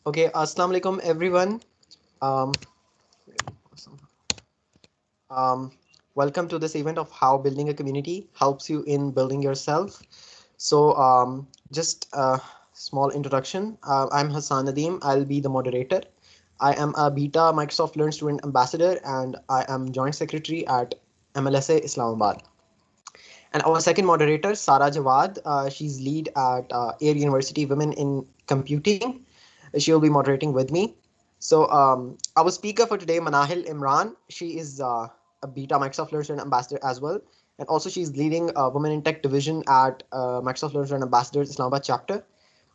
Okay, Assalamu alaikum everyone. Um, um, Welcome to this event of how building a community helps you in building yourself. Just a small introduction. I'm Hassan Nadeem. I'll be the moderator. I am a Beta Microsoft Learn Student Ambassador and I am Joint Secretary at MLSA Islamabad. And our second moderator, Sara Jawad, she's lead at Air University Women in Computing. She'll be moderating with me. Our speaker for today, Manahil Imran, she is a Beta Microsoft Learn Student Ambassador as well. And also, she's leading Women in Tech division at Microsoft Learn Student Ambassadors Islamabad chapter.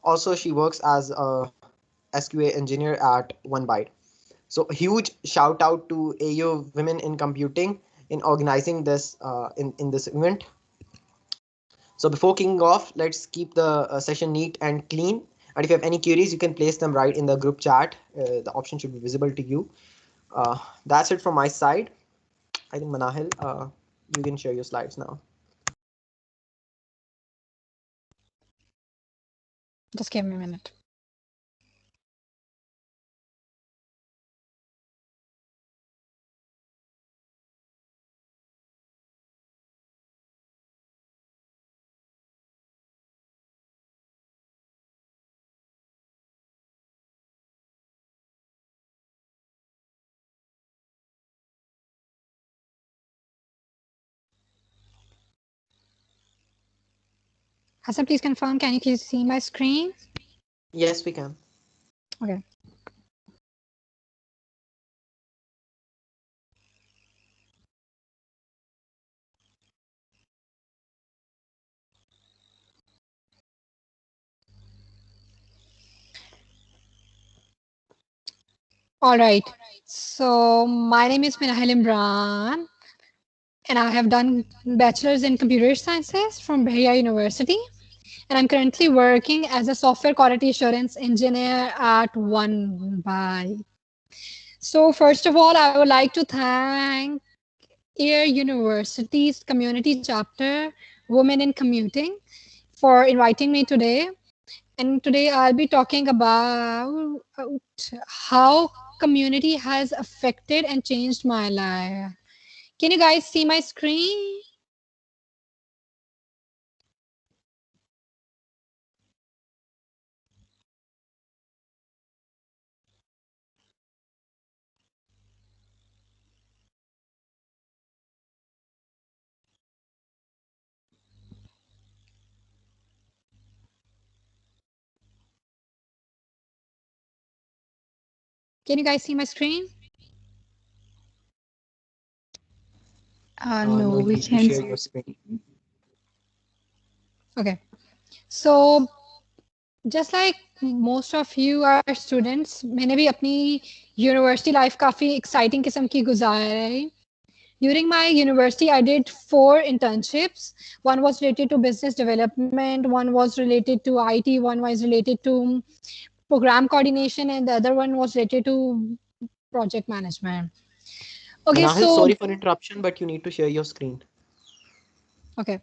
Also, she works as a SQA engineer at OneByte. So, a huge shout out to AU Women in Computing in organizing this in this event. So before kicking off, let's keep the session neat and clean. And if you have any queries, you can place them right in the group chat. The option should be visible to you. That's it from my side. I think Manahil, you can share your slides now. Just give me a minute. Hassan, please confirm. Can you please see my screen? Yes, we can. Okay. All right. So my name is Minahil Imran, and I have done bachelor's in computer sciences from Bahia University. And I'm currently working as a software quality assurance engineer at OneBuy. So first of all, I would like to thank Air University's community chapter, Women in Commuting, for inviting me today. And today I'll be talking about how community has affected and changed my life. Can you guys see my screen? Can you guys see my screen? No, No, you we need to can share see. your screen. Okay. So just like most of you are students, मैंने भी अपनी university life काफ़ी exciting किस्म की गुजारी. During my university, I did 4 internships. One was related to business development, one was related to IT, one was related to program coordination, and the other one was related to project management. Okay, Manahil, so sorry for interruption, but you need to share your screen. okay.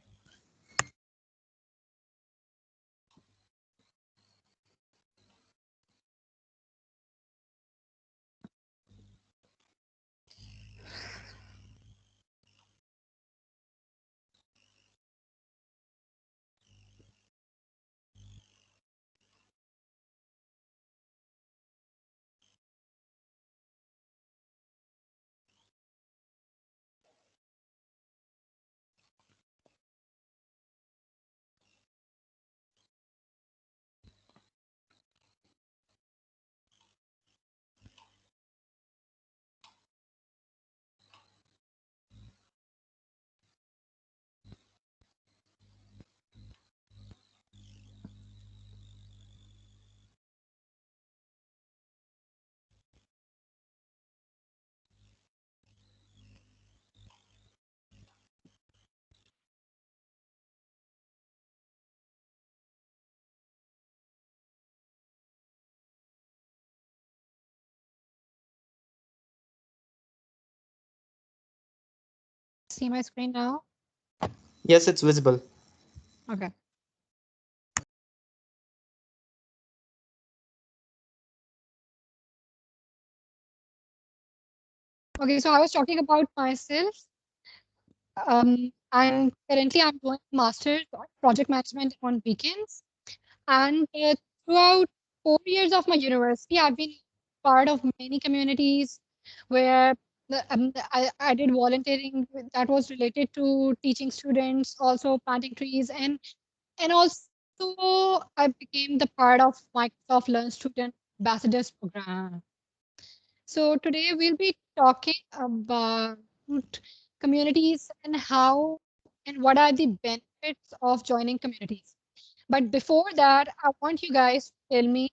See my screen now? Yes, it's visible. Okay. Okay, so I was talking about myself. And currently I'm doing master's of project management on weekends. And throughout 4 years of my university, I've been part of many communities where I did volunteering that was related to teaching students, also planting trees, and also I became the part of Microsoft Learn Student Ambassadors Program. So today we'll be talking about communities and how and what are the benefits of joining communities. But before that, I want you guys to tell me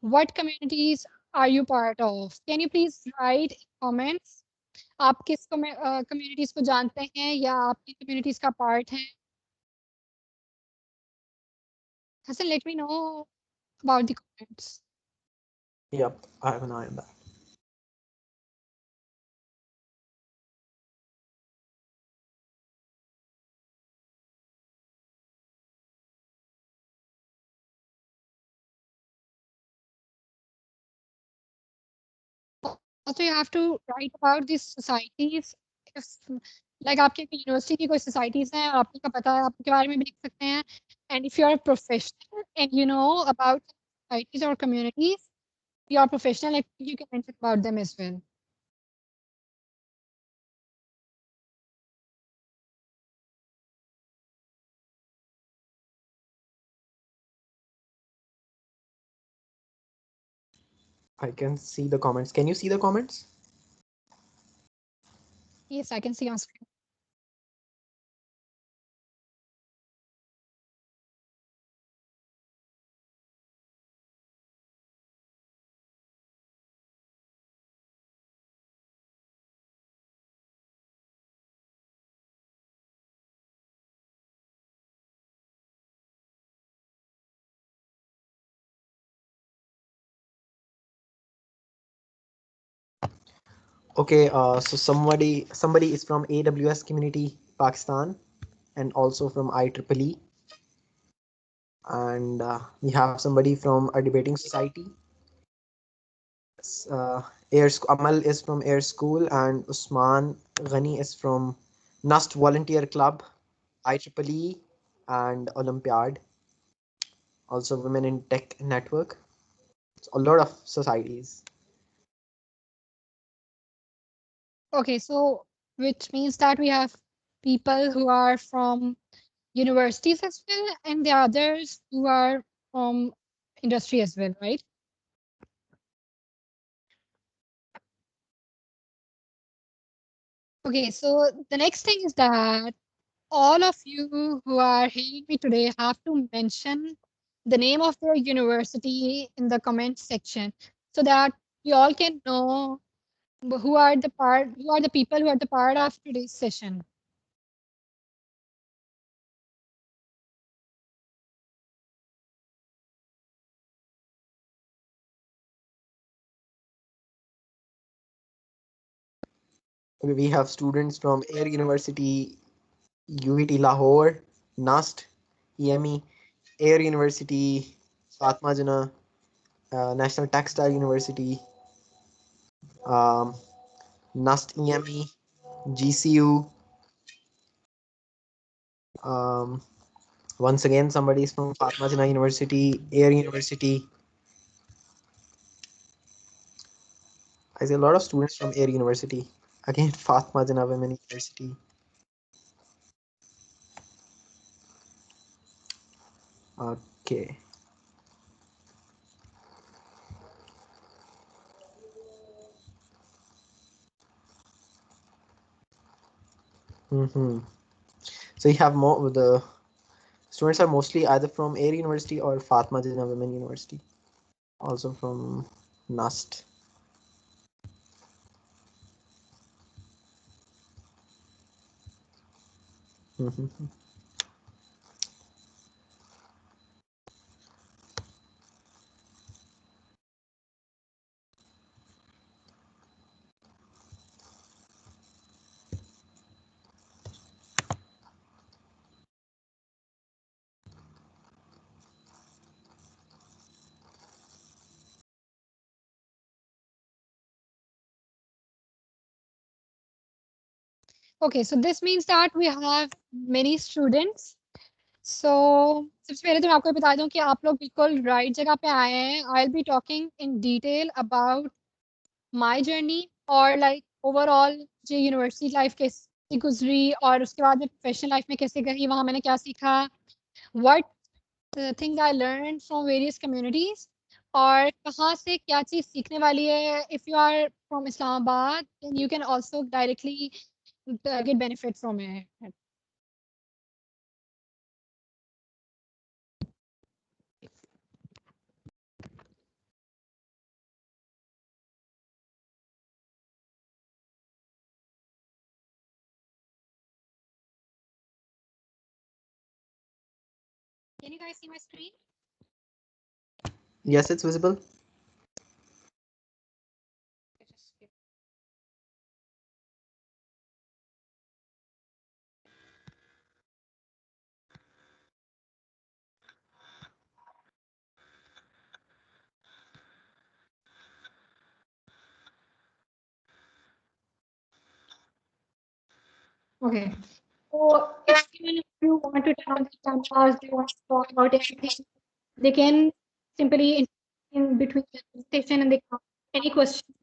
what communities are you part of? Can you please write in comments? आप किस communities को जानते हैं या आपकी communities का part हैं? Hassan, let me know about the comments. Yep, I have an eye on that. Also, you have to write about these societies. If, like आपके यूनिवर्सिटी की कोई societies हैं, आपको पता है, आप उनके बारे में भी लिख सकते हैं. And if you are a professional and you know about societies or communities, you are professional, like you can mention about them as well. I can see the comments. Can you see the comments? Yes, I can see on screen. Okay, so somebody is from AWS community Pakistan and also from IEEE, and we have somebody from a debating society. Amal is from Air School, and Usman Ghani is from Nust Volunteer Club, IEEE, and Olympiad. Also, Women in Tech Network. It's a lot of societies. Okay, so which means that we have people who are from universities as well, and the others who are from industry as well, right? Okay, so the next thing is that all of you who are hearing me today have to mention the name of their university in the comment section so that we all can know who are the people who are the part of today's session. We have students from Air University, UET Lahore, NUST, EME, Air University, Fatma Jana, National Textile University, um, NUST EME, GCU. Um, Once again, somebody is from Fatma Jana University, Air University. I see a lot of students from Air University. Again, Fatma Jana Women University. Okay. Mm-hmm. So you have more. The students are mostly either from Air University or Fatma Jana Women University. Also from NUST. Mhm. Okay, so this means that we have many students. So सबसे पहले तो मैं आपको बता दूं कि आप लोग बिल्कुल राइट जगह पे आए हैं. I'll be talking in detail about my journey और like overall जो यूनिवर्सिटी लाइफ कैसी गुजरी और उसके बाद मैं प्रोफेशनल लाइफ में कैसे गई, वहाँ मैंने क्या सीखा, what things I learned from various communities और कहाँ से क्या चीज़ सीखने वाली है. If you are from Islamabad, then you can also directly get benefit from it. Can you guys see my screen? Yes, it's visible. Okay. So if even if you want to turn on the cameras, they want to talk about anything, they can simply in between the presentation and they can ask any question.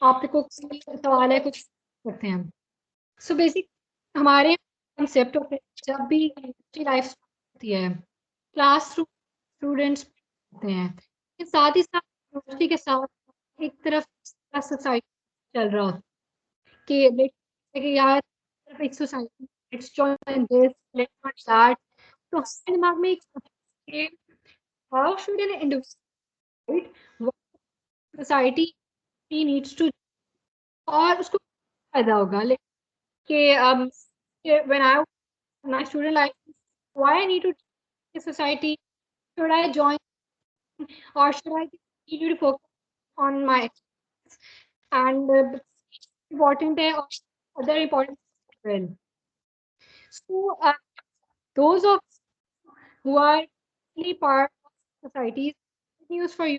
आपको कोई सवाल है कुछ पूछ सकते हैं हम. So basic हमारे concept of जब भी यूनिवर्सिटी लाइफ होती है, क्लासरूम स्टूडेंट्स होते हैं, लेकिन साथ ही साथ यूनिवर्सिटी के साथ एक तरफ सोसाइटी चल रहा होता है कि कि यार एक society let's join this let's not that. तो हमारे दिमाग में एक कि how should an individual what society he needs to और उसको फायदा होगा कि when I my student life why I need to join society, should I join or should I continue to focus on my and important or other important as well. So those of who are really part of society news for you.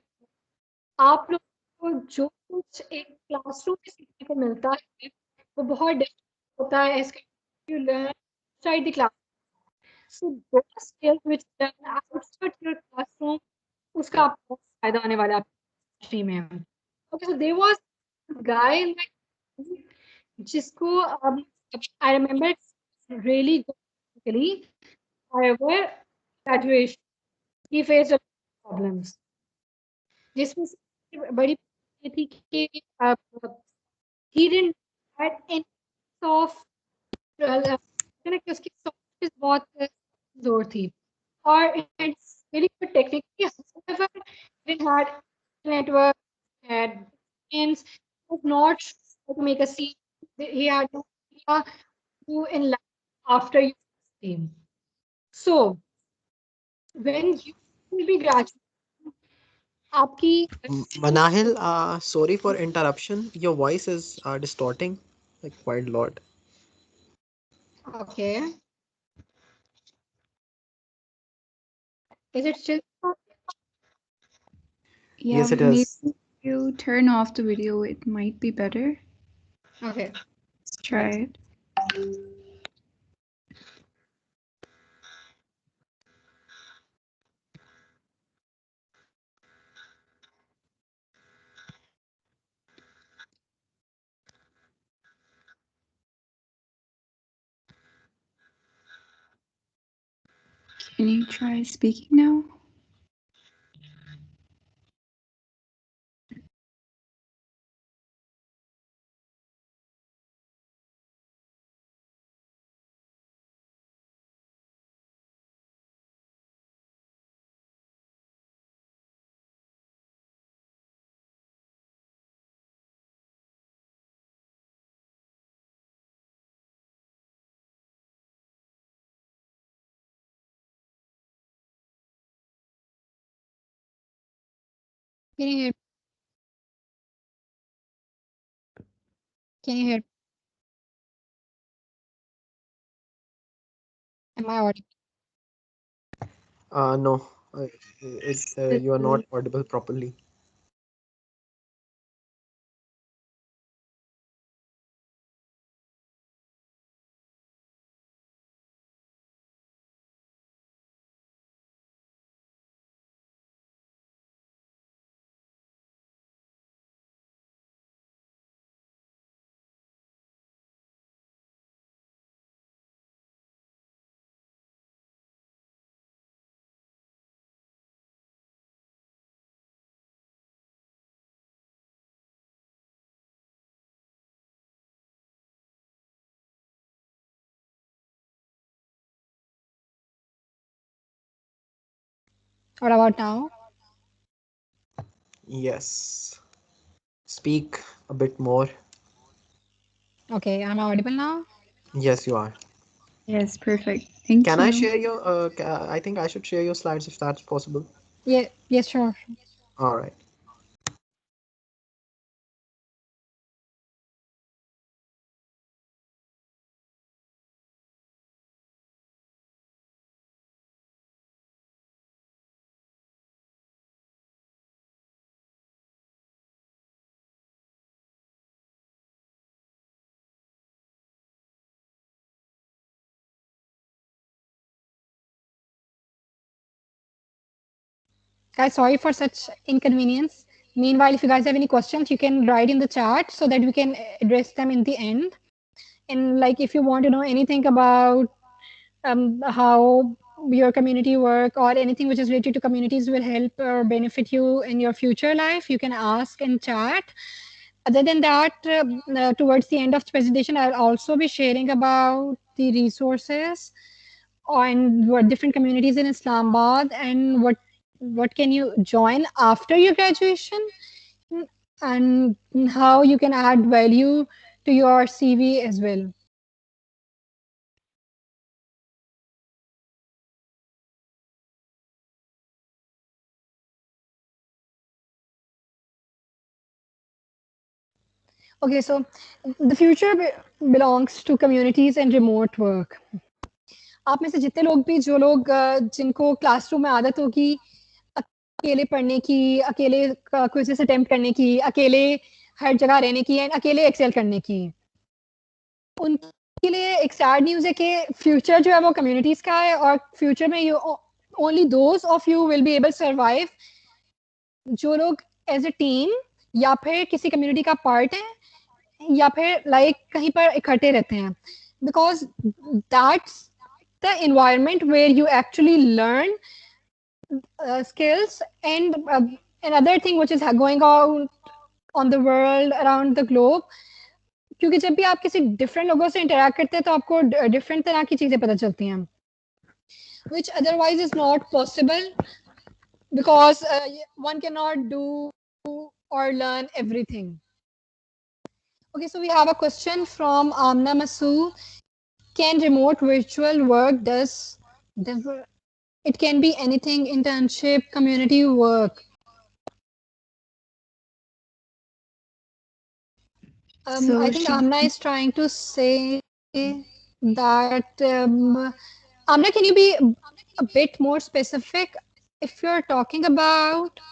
आप लोग को जो कुछ एक classroom में सीखने को मिलता है वो बहुत डिफरेंट होता है as you learn outside the class. So those skills which you learn outside your classroom उसका आपको फायदा होने वाला है आपकी में. Okay, so there was a guy in my जिसको I remember really good. However, graduation he faced a lot of problems. जिसमें से बड़ी ये थी कि he didn't had any of कि उसकी सॉफ्ट बहुत जोर थी और it's very good technically. However, he didn't had network, had friends, was not sure how to make a scene. He had no idea who in life after you came. So when you will be graduating, आपकी Manahil, sorry for interruption. Your voice is distorting like quite a lot. okay, is it still Yeah, Yes, it maybe is. if you turn off the video, it might be better. okay? Let's try it. Can you try speaking now? Can you hear? Can you hear? Am I audible? No, you are not audible properly. What about now? Yes. Speak a bit more. Okay, I'm audible now. Yes, you are. Yes, perfect. Thank Can I you. share your I think I should share your slides if that's possible. Yeah, yes, sure. All right. Guys, sorry for such inconvenience. Meanwhile, if you guys have any questions, you can write in the chat so that we can address them in the end. And like, if you want to know anything about how your community work or anything which is related to communities will help or benefit you in your future life, you can ask in chat. Other than that, towards the end of the presentation, I'll also be sharing about the resources on what different communities in Islamabad and what can you join after your graduation and how you can add value to your CV as well. Okay, so the future belongs to communities and remote work. आप में से जितने लोग भी जो लोग जिनको classroom में आदत होगी अकेले पढ़ने की, अकेले क्विज़ेस अटेम्प्ट करने की, अकेले हर जगह रहने की एंड अकेले एक्सेल करने की, उनके लिए एक सैड न्यूज़ है कि फ्यूचर जो है वो कम्युनिटीज़ का है और फ्यूचर में you only those of you will be able survive जो लोग एज अ टीम या फिर किसी कम्युनिटी का पार्ट है या फिर लाइक कहीं पर इकट्ठे रहते हैं because that's the environment where you actually learn skills and another thing which is going on the world around the globe क्योंकि जब भी आप किसी डिफरेंट लोगों से इंटरेक्ट करते हैं तो आपको डिफरेंट तरह की चीजें पता चलती हैं which otherwise is not possible because one cannot do or learn everything. Okay, so we have a question from Amna Masood. Can remote virtual work it can be anything, internship, community work. So I think Amna is trying to say that Amna, can you be a bit more specific if you're talking about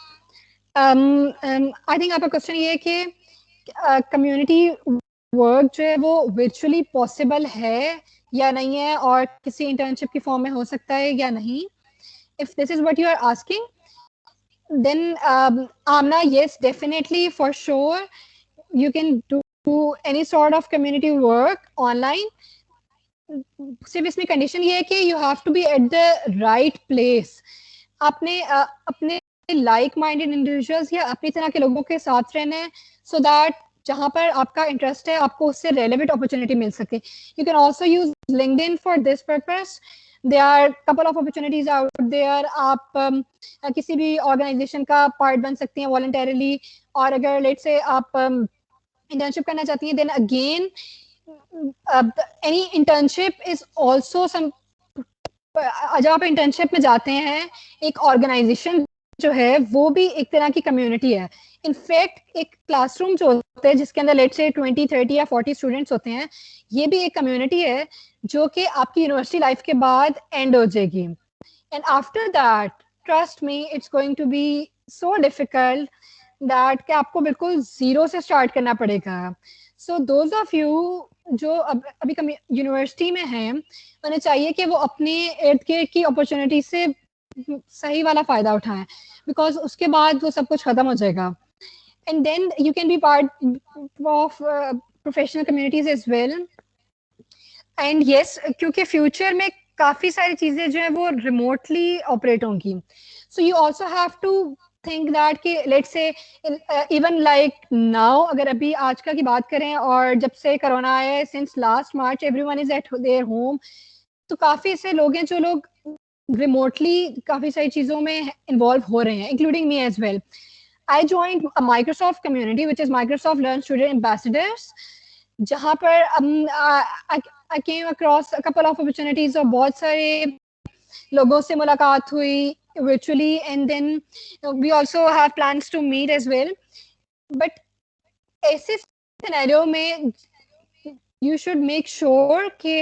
I think आपका question ये है कि community work जो है वो virtually possible है या नहीं है और किसी इंटर्नशिप की फॉर्म में हो सकता है या नहीं. If this is what you are asking, then Amna, yes, definitely, for sure, you can do any sort of community work online. सिर्फ इसमें कंडीशन ये है कि you have to be at the right place. आपने अपने like minded individuals या अपनी तरह के लोगों के साथ रहना है सो दैट जहाँ पर आपका इंटरेस्ट है आपको उससे रेलेवेंट अपॉर्चुनिटी मिल सके. You can also use LinkedIn for this purpose. there are couple of opportunities out there. आप किसी भी ऑर्गेनाइजेशन का पार्ट बन सकती हैं वॉलंटरली और अगर लेट से आप इंटर्नशिप करना चाहती हैं then again any internship is also some जब आप इंटर्नशिप में जाते हैं एक ऑर्गेनाइजेशन जो है वो भी एक तरह की कम्युनिटी है. इनफैक्ट एक क्लासरूम जो होता है जिसके अंदर लेट से 20, 30 या 40 स्टूडेंट्स होते हैं ये भी एक कम्युनिटी है जो कि आपकी यूनिवर्सिटी लाइफ के बाद एंड हो जाएगी. And after that trust me it's going to be so difficult that कि आपको बिल्कुल जीरो से स्टार्ट करना पड़ेगा. सो दोज ऑफ यू जो अभी यूनिवर्सिटी में हैं उन्हें चाहिए कि वो अपने इर्द गिर्द की अपॉर्चुनिटी से सही वाला फायदा उठाएं बिकॉज उसके बाद वो सब कुछ खत्म हो जाएगा. And then you can be part of professional communities as well. And yes क्योंकि फ्यूचर में काफी सारी चीजें जो है वो रिमोटली ऑपरेट होंगी. So you also have to think that कि let's say even like now अगर अभी आजकल की बात करें और जब से कोरोना आया है since last March everyone is eight their home तो काफी ऐसे लोग हैं जो लोग रिमोटली काफ़ी सारी चीज़ों में इन्वॉल्व हो रहे हैं, including me as well. I joined a Microsoft community, which is Microsoft Learn Student Ambassadors, जहाँ पर I came across a couple of opportunities और बहुत सारे लोगों से मुलाकात हुई virtually, and then we also have plans to meet as well. But ऐसे सिनेरियो में you should make sure कि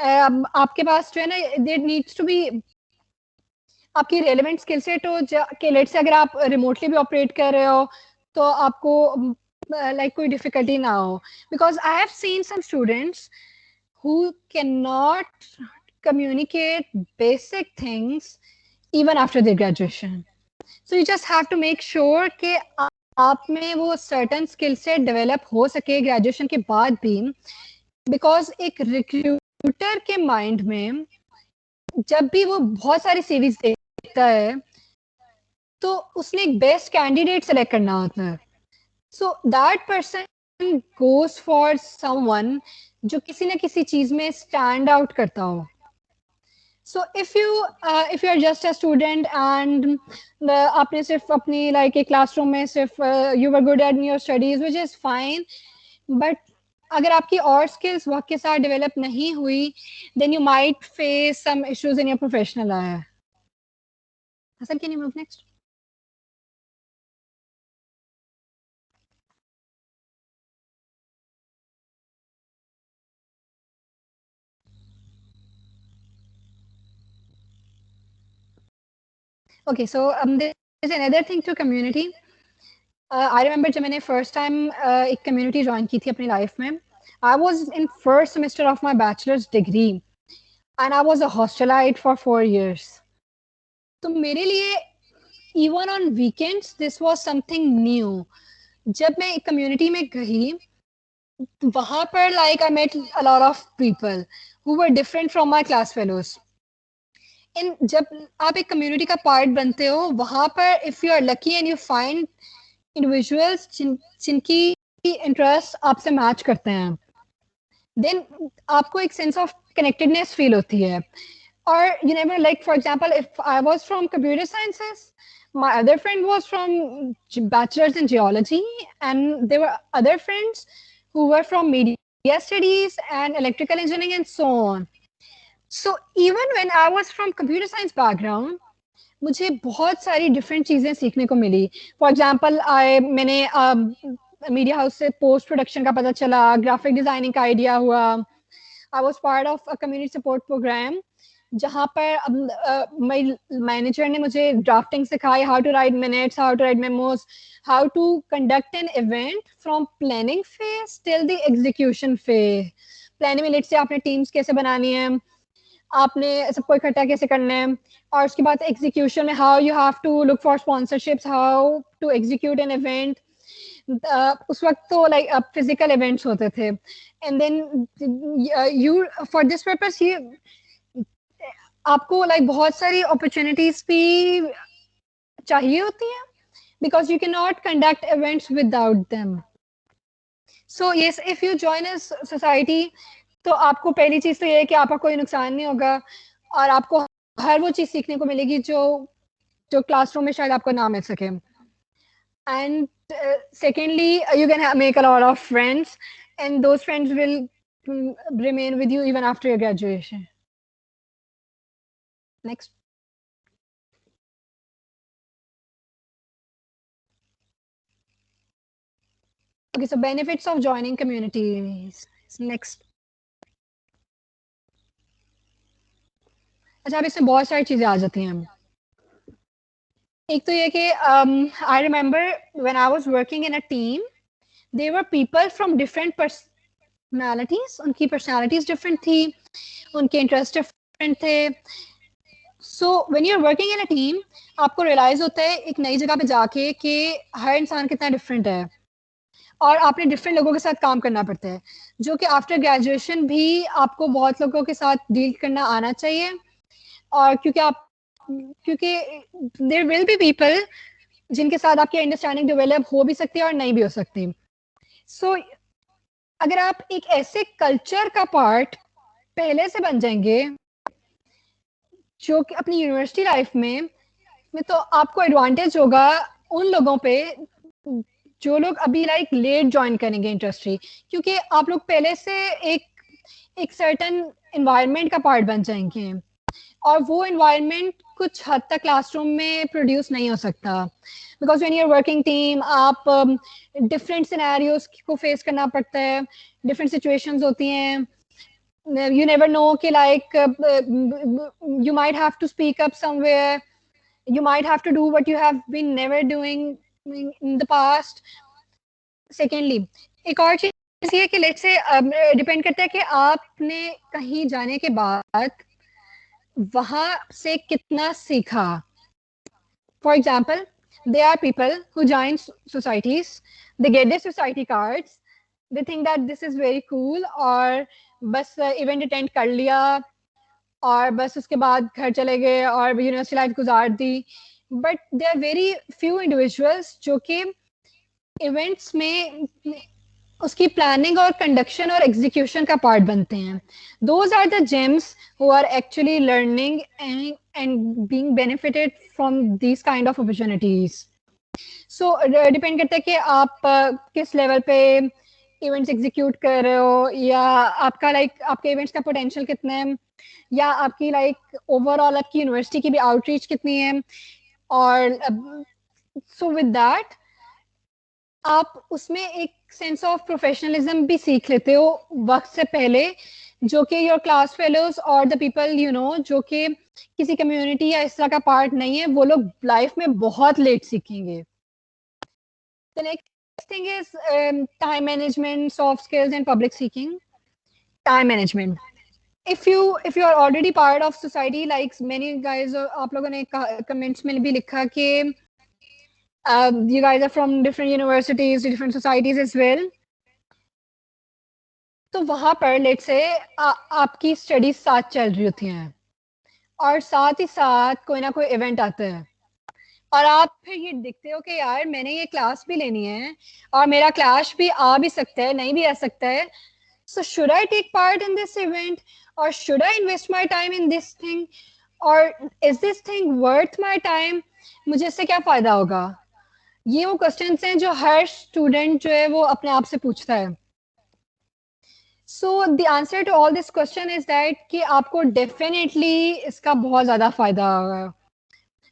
आपके पास जो है ना, there needs to be आपकी रेलेवेंट स्किल सेट हो कि लेट से अगर आप रिमोटली भी ऑपरेट कर रहे हो तो आपको लाइक कोई डिफिकल्टी ना हो. Because I have seen some students who cannot communicate basic things even after their graduation. So you just have to make sure कि आप में वो certain skill set develop हो सके graduation के बाद भी. Because एक recruiter के mind में जब भी वो बहुत सारी सीरीज देखता है तो उसने एक बेस्ट कैंडिडेट सेलेक्ट करना होता है. So that person goes for someone जो किसी न किसी चीज में स्टैंड आउट करता हो. So if you are just a student and आपने सिर्फ अपनी लाइक एक क्लासरूम में सिर्फ you were good at your studies which is fine, but अगर आपकी और स्किल्स वक्त के साथ डेवलप नहीं हुई then you might face some issues in your professional life. Hasan, can you move next? Okay, so there's another thing to community. I remember जब मैंने first time एक community join की थी अपनी life में. I was in first semester of my bachelor's degree and I was a hostelite for 4 years. तो मेरे लिए even on weekends this was something new. जब मैं एक community में गई वहाँ पर like I met a lot of people who were different from my class fellows. इन जब आप एक कम्युनिटी का पार्ट बनते हो वहाँ पर if you are lucky and you find individuals जिनकी इंटरेस्ट आपसे मैच करते हैं देन आपको एक सेंस ऑफ कनेक्टेडनेस फील होती है. और you never like for example if I was from computer sciences my other friend was from bachelor's in geology and there were other friends who were from media studies and electrical engineering and so on. So even when I was from computer science background, मुझे बहुत सारी different चीज़ें सीखने को मिली. For example मैंने media house से post production का पता चला, ग्राफिक डिज़ाइनिंग का आइडिया हुआ. I was part of a community support program जहाँ पर मैनेजर ने मुझे ड्राफ्टिंग सिखाई, how to write minutes, how to write memos, how to conduct an event from planning phase till the execution phase. Planning में let's say आपने teams कैसे बनानी है, आपने सबको इकट्ठा कैसे करना है, और उसके बाद एग्जीक्यूशन में how you have to look for sponsorships, how to execute an event. उस वक्त तो लाइक फिजिकल इवेंट्स होते थे and then you for this purpose ये आपको लाइक बहुत सारी अपॉर्चुनिटीज भी चाहिए होती हैं because you can not conduct events without them. So yes, if you join a society तो आपको पहली चीज तो ये है कि आपका कोई नुकसान नहीं होगा और आपको हर वो चीज सीखने को मिलेगी जो जो क्लासरूम में शायद आपको ना मिल सके. And secondly you can make a lot of friends and those friends will remain with you even after your graduation. Next. Okay, so benefits of joining communities. Next. अच्छा, अब इसमें बहुत सारी चीजें आ जाती हैं. एक तो ये कि I remember when I was working in a team there were people from different personalities. उनकी पर्सनालिटीज डिफरेंट थी, उनके इंटरेस्ट डिफरेंट थे. So when you are working in a team आपको रियलाइज होता है एक नई जगह पे जाके कि हर इंसान कितना डिफरेंट है और आपने डिफरेंट लोगों के साथ काम करना पड़ता है, जो कि आफ्टर ग्रेजुएशन भी आपको बहुत लोगों के साथ डील करना आना चाहिए. और क्योंकि देयर विल बी पीपल जिनके साथ आपकी अंडरस्टैंडिंग डेवलप हो भी सकती है और नहीं भी हो सकती. सो अगर आप एक ऐसे कल्चर का पार्ट पहले से बन जाएंगे जो कि अपनी यूनिवर्सिटी लाइफ में तो आपको एडवांटेज होगा उन लोगों पे जो लोग अभी लाइक लेट ज्वाइन करेंगे इंडस्ट्री, क्योंकि आप लोग पहले से एक एक सर्टन इन्वायरमेंट का पार्ट बन जाएंगे, और वो इन्वायरमेंट कुछ हद तक क्लासरूम में प्रोड्यूस नहीं हो सकता, because when you're working team आप डिफरेंट सिनेरियोज को फेस करना पड़ता है, डिफरेंट सिचुएशंस होती हैं, you never know कि like you might have to speak up somewhere, you might have to do what you have been never doing in the past. Secondly, एक और चीज ये कि लेट से डिपेंड करता है कि आपने कहीं जाने के बाद वहां से कितना सीखा. For example, there are people who join societies, they get their society cards, they think that this is very cool, और बस इवेंट अटेंड कर लिया और बस उसके बाद घर चले गए और यूनिवर्सिटी लाइफ गुजार दी. But there are very few individuals जो कि इवेंट्स में उसकी प्लानिंग और कंडक्शन और एग्जीक्यूशन का पार्ट बनते हैं. Those are the gems who are actually learning and being benefited from these kind of opportunities. So depend करता है कि आप किस लेवल पे इवेंट्स एग्जीक्यूट कर रहे हो, या आपका लाइक आपके इवेंट्स का पोटेंशियल कितना है, या आपकी लाइक ओवरऑल आपकी यूनिवर्सिटी की भी आउटरीच कितनी है. और सो विद दैट आप उसमें एक सेंस ऑफ प्रोफेशनलिज्म भी सीख लेते हो वक्त से पहले, जो कि योर क्लास फेलोज और द पीपल यू नो जो कि किसी कम्युनिटी या इस तरह का पार्ट नहीं है, वो लोग लाइफ में बहुत लेट सीखेंगे. The next thing is time management, soft skills, and public speaking. Time management. If you are already part of society, like many guys, आप लोगों ने comments में भी लिखा कि you guys are from different universities, different societies as well. तो वहां पर लेट से आपकी स्टडीज साथ चल रही होती हैं और साथ ही साथ कोई ना कोई इवेंट आता है, और आप फिर ये दिखते हो कि यार मैंने ये क्लास भी लेनी है और मेरा क्लास भी आ भी सकता है, नहीं भी आ सकता है. So should I take part in this event, or should I invest my time in this thing, or is this thing worth my time? मुझे इससे क्या फायदा होगा? ये वो क्वेश्चंस हैं जो हर स्टूडेंट जो है वो अपने आप से पूछता है. So the answer to all this question is that कि आपको definitely इसका बहुत ज़्यादा फायदा होगा.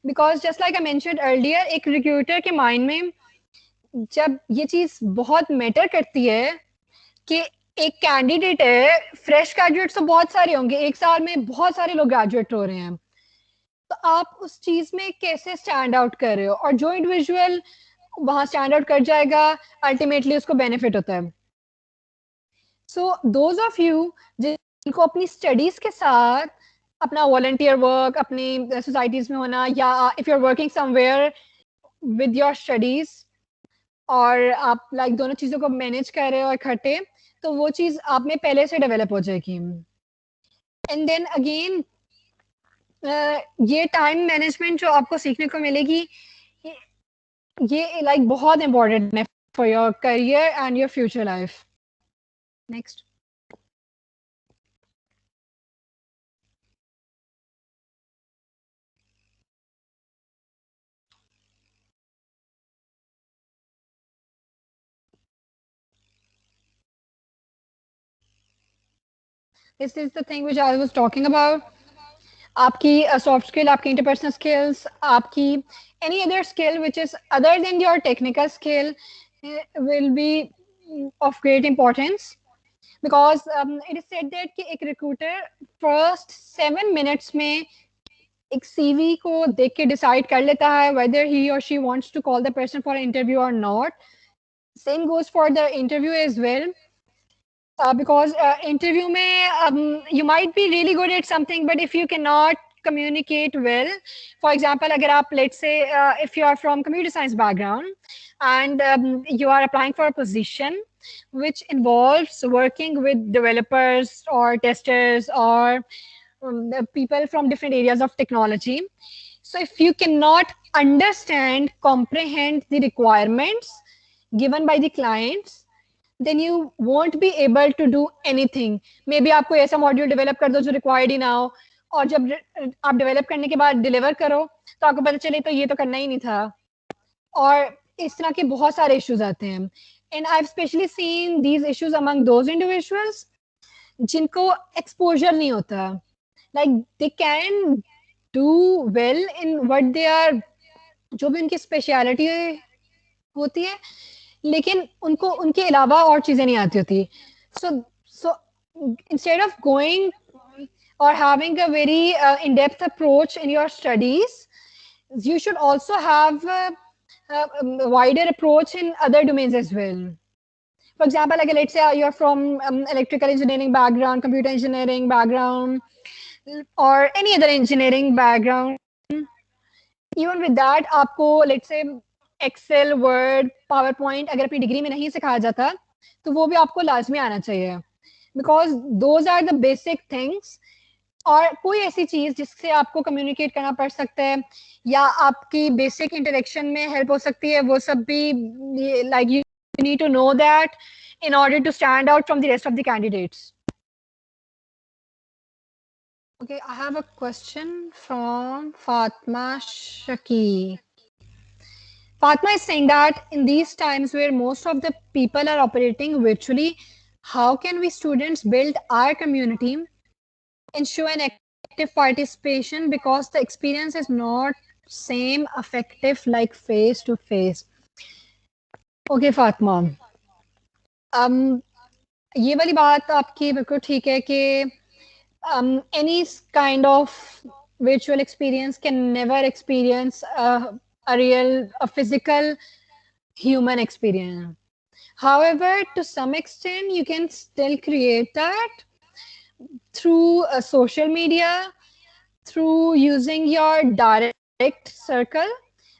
Because just like I mentioned earlier, एक रिक्रूटर के माइंड में जब ये चीज बहुत मैटर करती है कि एक कैंडिडेट है, फ्रेश ग्रेजुएट तो बहुत सारे होंगे, एक साल में बहुत सारे लोग ग्रेजुएट हो रहे हैं, तो आप उस चीज में कैसे स्टैंड आउट कर रहे हो, और जो इंडिविजुअल वहां स्टैंड आउट कर जाएगा अल्टीमेटली उसको बेनिफिट होता है. सो दोज ऑफ यू जिनको अपनी स्टडीज के साथ अपना वॉलंटियर वर्क, अपनी सोसाइटीज में होना, या if you are working somewhere with your studies, और आप लाइक दोनों चीजों को मैनेज कर रहे हो इकट्ठे, तो वो चीज आप में पहले से डेवलप हो जाएगी. एंड देन अगेन ये टाइम मैनेजमेंट जो आपको सीखने को मिलेगी, ये लाइक बहुत इंपॉर्टेंट है for your career and your future life. Next. This is the thing which I was talking about. आपकी soft skill, आपकी interpersonal skills, आपकी any other skill which is other than your technical skill will be of great importance, because it is said that कि एक recruiter first 7 minutes में एक CV को देख के decide कर लेता है whether he or she wants to call the person for an interview or not. Same goes for the interview as well. Because interview में you might be really good at something, but if you cannot communicate well, for example अगर आप let's say if you are from computer science background and you are applying for a position which involves working with developers or testers or the people from different areas of technology, so if you cannot understand, comprehend the requirements given by the clients, then you won't be able to do anything. Maybe आपको ऐसा module develop कर दो जो required ही ना हो, और जब आप डेवलप करने के बाद डिलीवर करो तो आपको पता चले तो ये तो करना ही नहीं था, और इस तरह के बहुत सारे इश्यूज आते हैं. And I have specially seen these issues among those individuals जिनको एक्सपोजर नहीं होता. Like they can do well in what they are, जो भी उनकी स्पेशलिटी होती है, लेकिन उनको उनके अलावा और चीजें नहीं आती होती. सो instead of going or having a very in-depth approach in your studies, you should also have a wider approach in other domains as well. For example, like let's say you're from electrical engineering background, computer engineering background, or any other engineering background. Even with that, आपको let's say Excel, Word, PowerPoint अगर अपनी degree में नहीं सिखाया जाता तो वो भी आपको लाजमी आना चाहिए, because those are the basic things. और कोई ऐसी चीज जिससे आपको कम्युनिकेट करना पड़ सकता है या आपकी बेसिक इंटरेक्शन में हेल्प हो सकती है, वो सब भी like you need to know that in order to stand out from the rest of the candidates. Okay, I have a question from Fatma Shaki. Fatma is saying that in these times where most of the people are operating virtually, how can we students build our community and show an active participation, because the experience is not same effective like face to face? Okay, Fatma. ये वाली बात आपकी बिल्कुल ठीक है कि any kind of virtual experience can never experience a real, a physical human experience. However, to some extent, you can still create that through social media, through using your direct circle.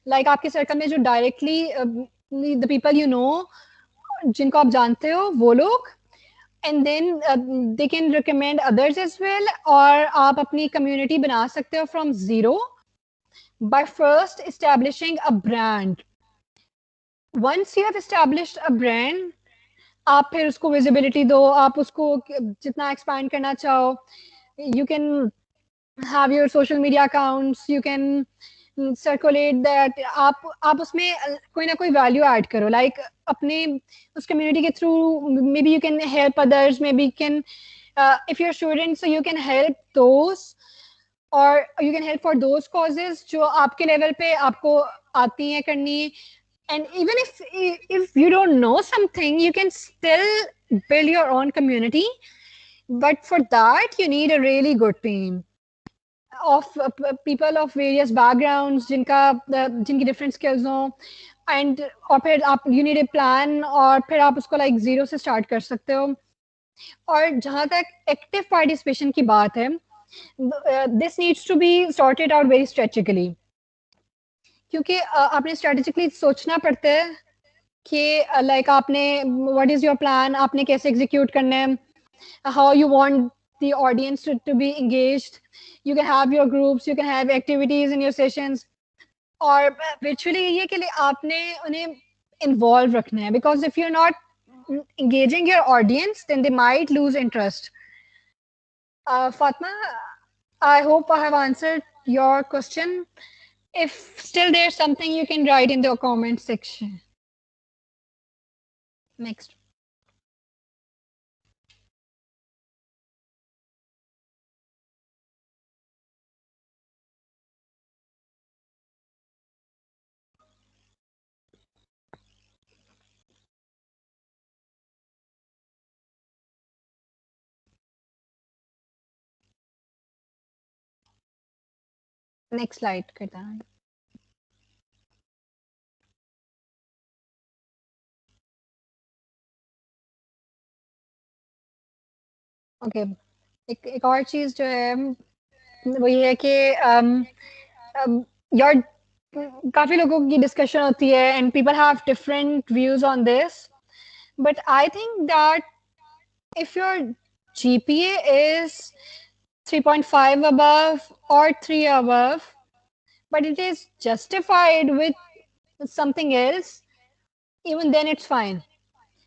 Like आपके circle में जो directly the people you know, जिनको आप जानते हो वो लोग, and then they can recommend others as well. और आप अपनी community बना सकते हो from zero by first establishing a brand. Once you have established a brand, आप फिर उसको visibility दो, आप उसको जितना expand करना चाहो. You can have your social media accounts, you can circulate that. आप उसमें कोई ना कोई value add करो, like अपने उस community के through maybe you can help others, maybe you can if you're students, so you can help those, or you can help for those causes जो आपके level पे आपको आती हैं करनी. And even if you don't know something, you can still build your own community, but for that you need a really good team of people of various backgrounds जिनकी different skills हो. And और फिर आप you need a plan, और फिर आप उसको like zero से start कर सकते हो. और जहाँ तक active participation की बात है, this needs to be sorted out very strategically, क्योंकि आपने strategically सोचना पड़ता है कि like आपने what is your plan, आपने कैसे execute करना है, how you want the audience to be engaged. You can have your groups, you can have activities in your sessions, और virtually ये कि आपने उन्हें involve रखना है, because if you're not engaging your audience, then they might lose interest. Fatma, I hope I have answered your question. If still there's something, you can write in the comment section. Next. Next slide करता है. Okay, एक और चीज जो है वो ये है कि यार काफी लोगों की डिस्कशन होती है and people have different views on this, but I think that if your GPA is 3.5 above or 3 above, but it is justified with something else, even then it's fine.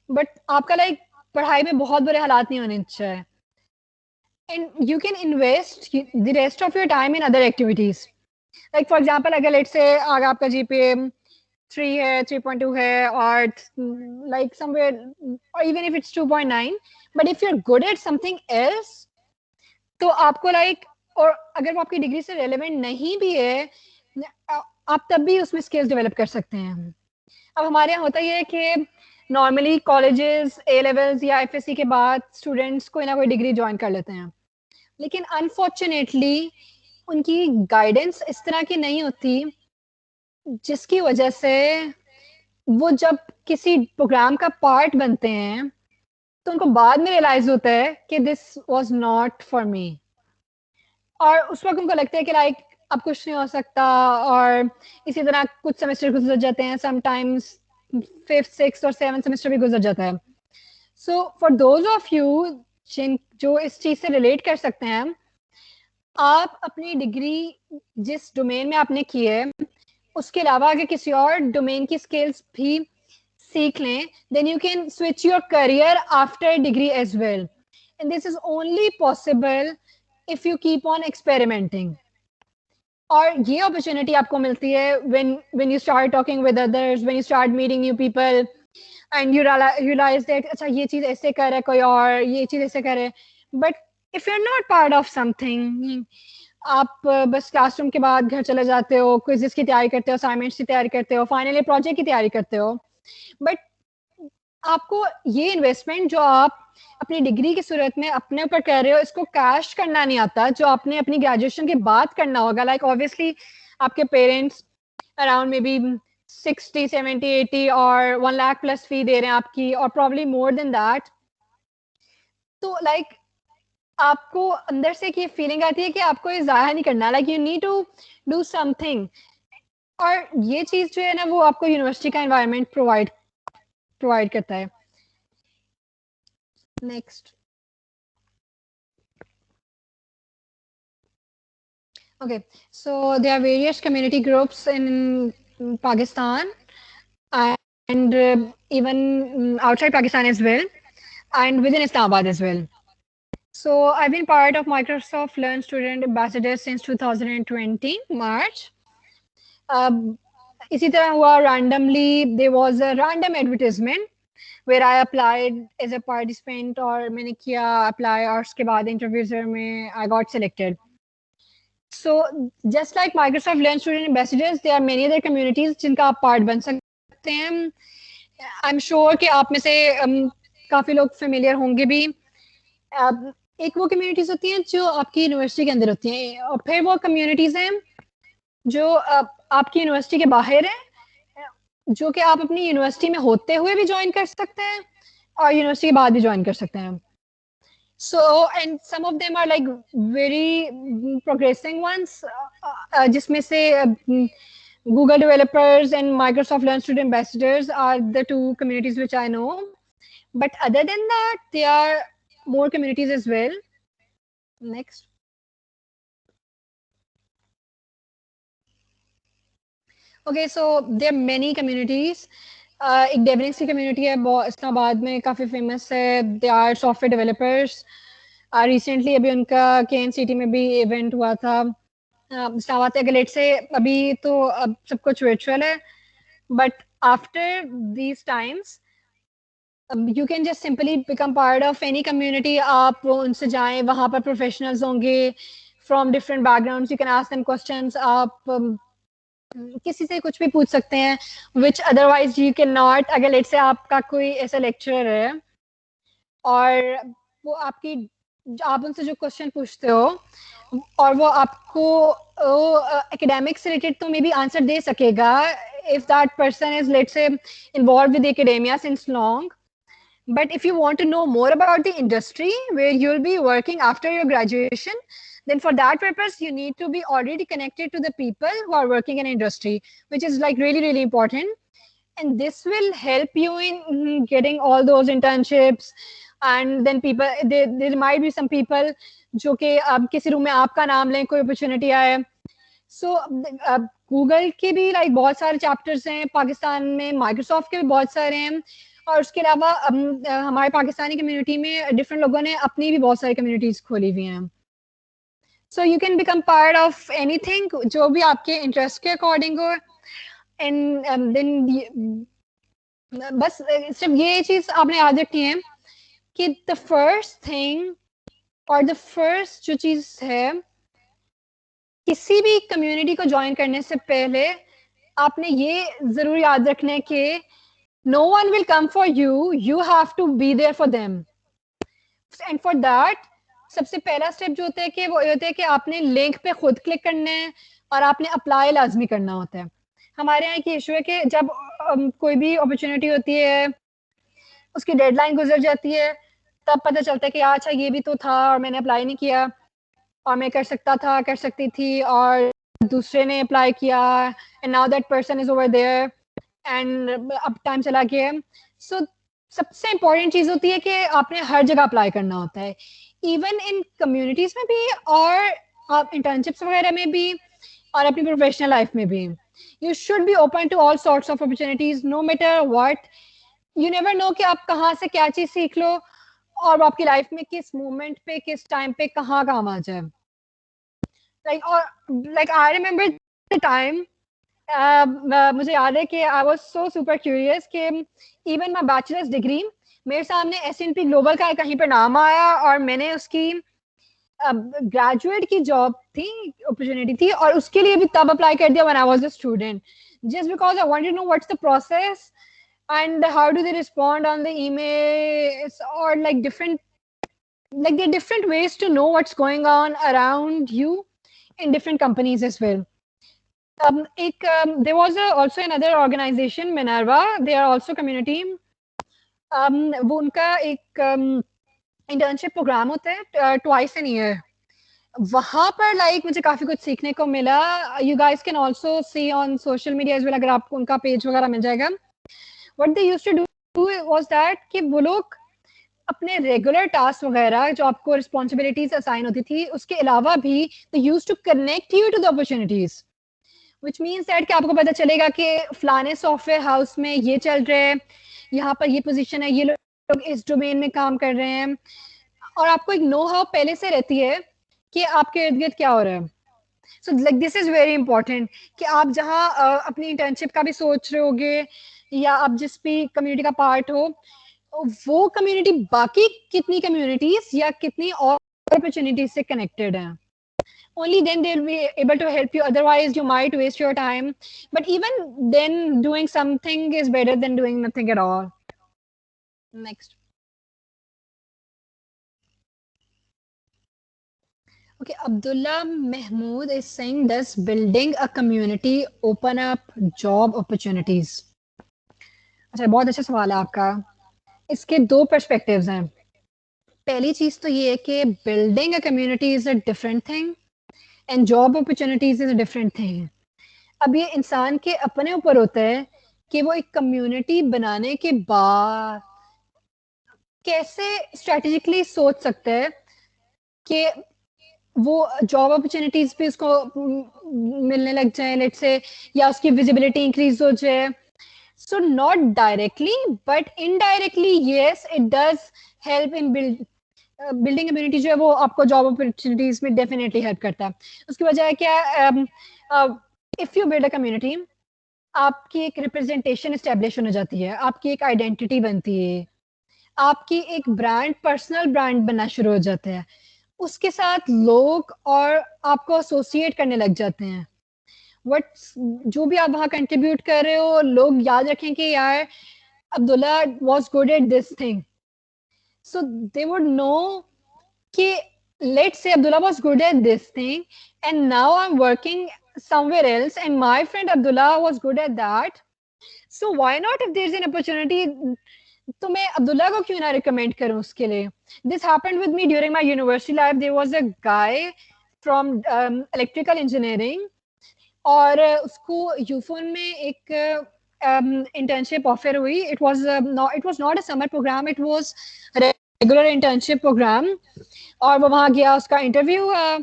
But आपका like पढ़ाई में बहुत बुरे हालात नहीं होने चाहिए. and you can invest the rest of your time in other activities. Like for example, अगर let's say अगर आपका GPA 3 है, 3.2 है, or like somewhere, or even if it's 2.9, but if you're good at something else, तो आपको like, और अगर वो आपकी डिग्री से रेलेवेंट नहीं भी है, आप तब भी उसमें स्किल्स डेवलप कर सकते हैं. अब हमारे यहाँ होता ये है कि नॉर्मली कॉलेजेस ए लेवल्स या एफएससी के बाद स्टूडेंट्स कोई ना कोई डिग्री ज्वाइन कर लेते हैं, लेकिन अनफॉर्चुनेटली उनकी गाइडेंस इस तरह की नहीं होती, जिसकी वजह से वो जब किसी प्रोग्राम का पार्ट बनते हैं तो उनको बाद में रियलाइज होता है कि this was not for me, और उस वक्त उनको लगता है कि लाइक अब कुछ नहीं हो सकता, और इसी तरह कुछ सेमेस्टर गुजर जाते हैं, समटाइम्स 5th 6th और 7th सेमेस्टर भी गुजर जाता है. So for those of you जो इस चीज से रिलेट कर सकते हैं, आप अपनी डिग्री जिस डोमेन में आपने की है उसके अलावा अगर किसी और डोमेन की स्किल्स भी सीख लें, then you can switch your career after degree as well, and this is only possible if you keep on experimenting. और ये अपॉर्चुनिटी आपको मिलती है when you start talking with others, when you start meeting new people and you realize that अच्छा ये चीज ऐसे कर रहा है कोई और, ये चीज ऐसे कर रहा है, but if you're not part of something, आप बस क्लासरूम के बाद घर चले जाते हो, क्विज़ेस की तैयारी करते हो, असाइनमेंट्स की तैयारी करते हो, फाइनली प्रोजेक्ट की तैयारी करते हो, बट आपको ये इन्वेस्टमेंट जो आप अपनी डिग्री की सूरत में अपने ऊपर कर रहे हो, इसको कैश करना नहीं आता, जो आपने अपनी ग्रेजुएशन के बाद करना होगा. लाइक ऑब्वियसली आपके पेरेंट्स अराउंड मे बी 60, 70, 80 और 1 लाख प्लस फी दे रहे हैं आपकी, और प्रॉब्ली मोर देन दैट. तो लाइक आपको अंदर से ये फीलिंग आती है कि आपको ये जाया नहीं करना, like you need to do something. और ये चीज जो है ना, वो आपको यूनिवर्सिटी का एनवायरनमेंट प्रोवाइड करता है. Next. Okay, so there are various community groups in Pakistan and even outside Pakistan as well, and within Islamabad as well. So I've been part of Microsoft Learn Student Ambassador since 2020 March. इसी तरह हुआ randomly, there was a random advertisement where I applied as a participant, और मैंने किया apply, और उसके बाद interviews में I got selected. So just like Microsoft Learn Student Ambassadors, there are many other communities जिनका आप part बन सकते हैं. I'm sure कि आप में से काफ़ी लोग familiar होंगे भी. एक वो communities होती हैं जो आपकी यूनिवर्सिटी के अंदर होती हैं, और फिर वो communities हैं जो आपकी यूनिवर्सिटी के बाहर हैं, जो कि आप अपनी यूनिवर्सिटी में होते हुए भी ज्वाइन कर सकते हैं और यूनिवर्सिटी के बाद भी ज्वाइन कर सकते हैं. So, and some of them are like very progressing ones, जिसमें से Google developers and Microsoft Learn Student Ambassadors are the two communities which I know. But other than that, there are more communities as well. Next. Okay, so there are many communities. एक डेवलिंग्स की community है, इस्लामाबाद में काफ़ी famous है. They are software developers. Recently अभी उनका KNCT में भी इवेंट हुआ था. इस्लामाबाद के लेट से अभी तो अब सब कुछ वर्चुअल है, but after these times you can just simply become part of any community. आप उनसे जाएं, वहाँ पर प्रोफेशनल्स होंगे from different backgrounds. You can ask them questions. आप किसी से कुछ भी पूछ सकते हैं, विच अदरवाइज यू कैन नॉट. अगर लेट से आपका कोई ऐसा लेक्चरर है और वो आप उनसे जो क्वेश्चन पूछते हो और वो आपको एकेडमिक से रिलेटेड तो मे बी आंसर दे सकेगा, if that person is let's say involve with academia since long. But if you want to know more about the industry where you'll be working after your graduation, then for that purpose, you need to be already connected to the people who are working in industry, which is like really, really important. And this will help you in getting all those internships. And then there might be some people जो कि अब किसी room में आपका नाम लें, कोई opportunity आए. So गूगल के भी लाइक बहुत सारे चैप्टर्स हैं पाकिस्तान में, माइक्रोसॉफ्ट के भी बहुत सारे हैं, और उसके अलावा हमारे पाकिस्तानी कम्युनिटी में डिफरेंट लोगों ने अपनी भी बहुत सारी कम्युनिटीज खोली हुई हैं. सो you can become part of anything जो भी आपके इंटरेस्ट के अकॉर्डिंग हो. एंड देन बस सिर्फ ये चीज आपने याद रखनी है कि द फर्स्ट थिंग और द फर्स्ट जो चीज है, किसी भी कम्युनिटी को ज्वाइन करने से पहले आपने ये जरूर याद रखना है कि no one will come for you, you have to be there for them. And for that सबसे पहला स्टेप जो होता है कि वो ये होता है कि आपने लिंक पे खुद क्लिक करना है और आपने अप्लाई लाजमी करना होता है. हमारे यहाँ की इशू है कि जब कोई भी अपॉर्चुनिटी होती है, उसकी डेडलाइन गुजर जाती है, तब पता चलता है कि अच्छा ये भी तो था और मैंने अप्लाई नहीं किया, और मैं कर सकता था, कर सकती थी, और दूसरे ने अप्लाई किया, and now that person is over there, and अब टाइम चला गया. सो सबसे इम्पोर्टेंट चीज होती है कि आपने हर जगह अप्लाई करना होता है, इवन इन कम्युनिटीज में भी और आप इंटर्नशिप्स वगैरह में भी और अपनी प्रोफेशनल लाइफ में भी. You should be open to all sorts of opportunities no matter what. You never know कि आप कहाँ से क्या चीज सीख लो और आपकी लाइफ में किस मोमेंट पे किस टाइम पे कहाँ काम आ जाए. Like I remember the time, मुझे याद है कि I was so super curious कि इवन माय बैचलर्स डिग्री मेरे सामने S&P ग्लोबल का कहीं पर नाम आया और मैंने उसकी ग्रेजुएट की जॉब थी, अपॉर्चुनिटी थी, और उसके लिए भी तब अप्लाई कर दिया when I was a student, just because I wanted to know what's the process and how do they respond on the emails, or like there are different ways to know what's going on around you in different companies as well. There was also another organization, Minerva. They are also community. वो उनका एक internship program होता है twice an year. वहाँ पर like मुझे काफी कुछ सीखने को मिला. You guys can also see on social media as well, अगर आपको उनका पेज वगैरह मिल जाएगा. What they used to do was that कि वो लोग अपने रेगुलर टास्क वगैरह जो आपको रिस्पॉन्सिबिलिटीज असाइन होती थी उसके अलावा भी they used to connect you to the opportunities, which means that कि आपको पता चलेगा कि फलाने सॉफ्टवेयर हाउस में ये चल रहा है, यहाँ पर ये पोजीशन है, ये लोग इस डोमेन में काम कर रहे हैं, और आपको एक नो हाउ पहले से रहती है कि आपके इर्द गिर्द क्या हो रहा है. So like this is very important कि आप जहाँ अपनी इंटर्नशिप का भी सोच रहे होगे या आप जिस भी कम्युनिटी का पार्ट हो, वो कम्युनिटी बाकी कितनी कम्युनिटीज या कितनी और अपॉर्चुनिटीज से कनेक्टेड है. Only then they'll be able to help you, otherwise you might waste your time, but even then doing something is better than doing nothing at all. Next. Okay, Abdullah Mahmood is saying, does building a community open up job opportunities? अच्छा, बहुत अच्छा सवाल है आपका. इसके दो perspectives हैं. पहली चीज तो ये है कि building a community is a different thing and job opportunities is a different thing. अब ये इंसान के अपने ऊपर होता है कि वो एक कम्युनिटी बनाने के बाद कैसे स्ट्रेटेजिकली सोच सकता है कि वो जॉब अपॉर्चुनिटीज भी उसको मिलने लग जाए, लेट्स से, या उसकी विजिबिलिटी इंक्रीज हो जाए. So not directly, but indirectly, yes, it does help in building community. जो है वो आपको job opportunities में definitely help करता है. उसकी वजह है क्या, if you build a community, आपकी एक representation establish हो जाती है, आपकी एक identity बनती है, आपकी एक brand, personal brand बनना शुरू हो जाता है. उसके साथ लोग और आपको associate करने लग जाते हैं. जो भी आप वहाँ कंट्रीब्यूट कर रहे हो, लोग याद रखें कि यार Abdullah was good at this thing, so they would know कि let's say Abdullah was good at this thing and now I'm working somewhere else and my friend Abdullah was good at that, so why not, if there's an opportunity, तो मैं अब्दुल्ला को क्यों ना recommend करूं उसके लिए. This happened with me during my university life. There was a guy from electrical engineering और उसको यूफोन में एक इंटर्नशिप ऑफर हुई. It was not a summer program, it was regular internship program. और वो वहाँ गया, उसका इंटरव्यू हुआ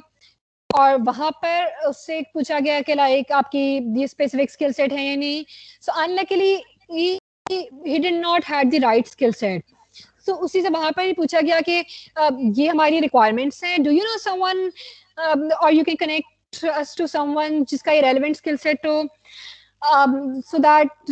और वहाँ पर उससे पूछा गया कि लाइक आपकी ये स्पेसिफिक स्किल सेट है या नहीं. सो unluckily he did not had the right skill set. So उसी से वहाँ पर ही पूछा गया कि ये हमारी requirements हैं, do you know someone or you can connect us to someone जिसका ये relevant skill set हो, so that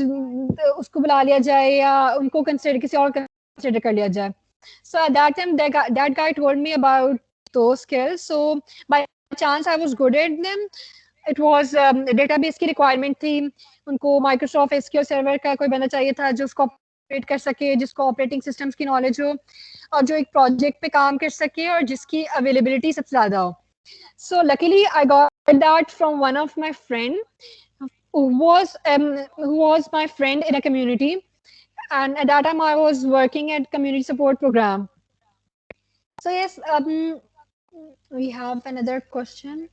उसको बुला लिया जाए या उनको consider किसी और consider कर लिया जाए. So at that time that guy told me about those skills. So by chance I was good at them. It was database की requirement थी, उनको Microsoft SQL server का कोई बंदा चाहिए था जो उसको ऑपरेट कर सके, जिसको ऑपरेटिंग सिस्टम्स की नॉलेज हो और जो एक प्रोजेक्ट पे काम कर सके और जिसकी अवेलेबिलिटी सबसे ज़्यादा हो. So luckily I got that from one of my friend who was my friend in a community, and at that time I was working at community support program. So yes, we have another question.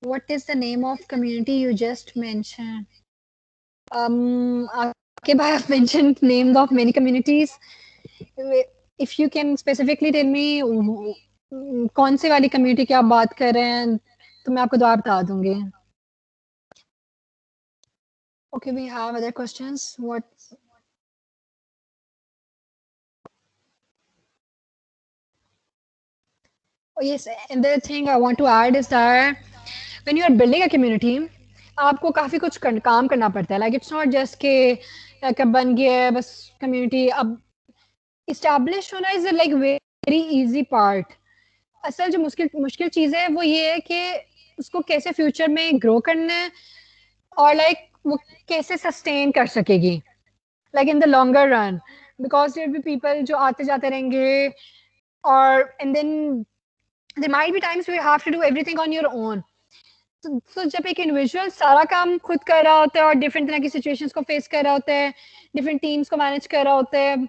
What is the name of community you just mentioned? Akib, I have mentioned names of many communities. If you can specifically tell me कौन सी वाली community की आप बात कर रहे हैं, तो मैं आपको दोबारा बता दूंगी. Okay, we have other questions. What? Oh yes, another thing I want to add is that when you are building a community, आपको काफ़ी कुछ काम करना पड़ता है. Like it's not just कि कब बन गया है बस community, अब establish होना is like very easy part. असल जो मुश्किल चीज़ है वो ये है कि उसको कैसे फ्यूचर में ग्रो करना है और लाइक वो कैसे सस्टेन कर सकेगी like in the longer run, because there be people जो आते जाते रहेंगे और and then there might be times we have to do everything on your own. तो जब एक इंडिविजुअल सारा काम खुद कर रहा होता है और डिफरेंट तरह की सिचुएशंस को फेस कर रहा होता है, डिफरेंट टीम्स को मैनेज कर रहा होता है,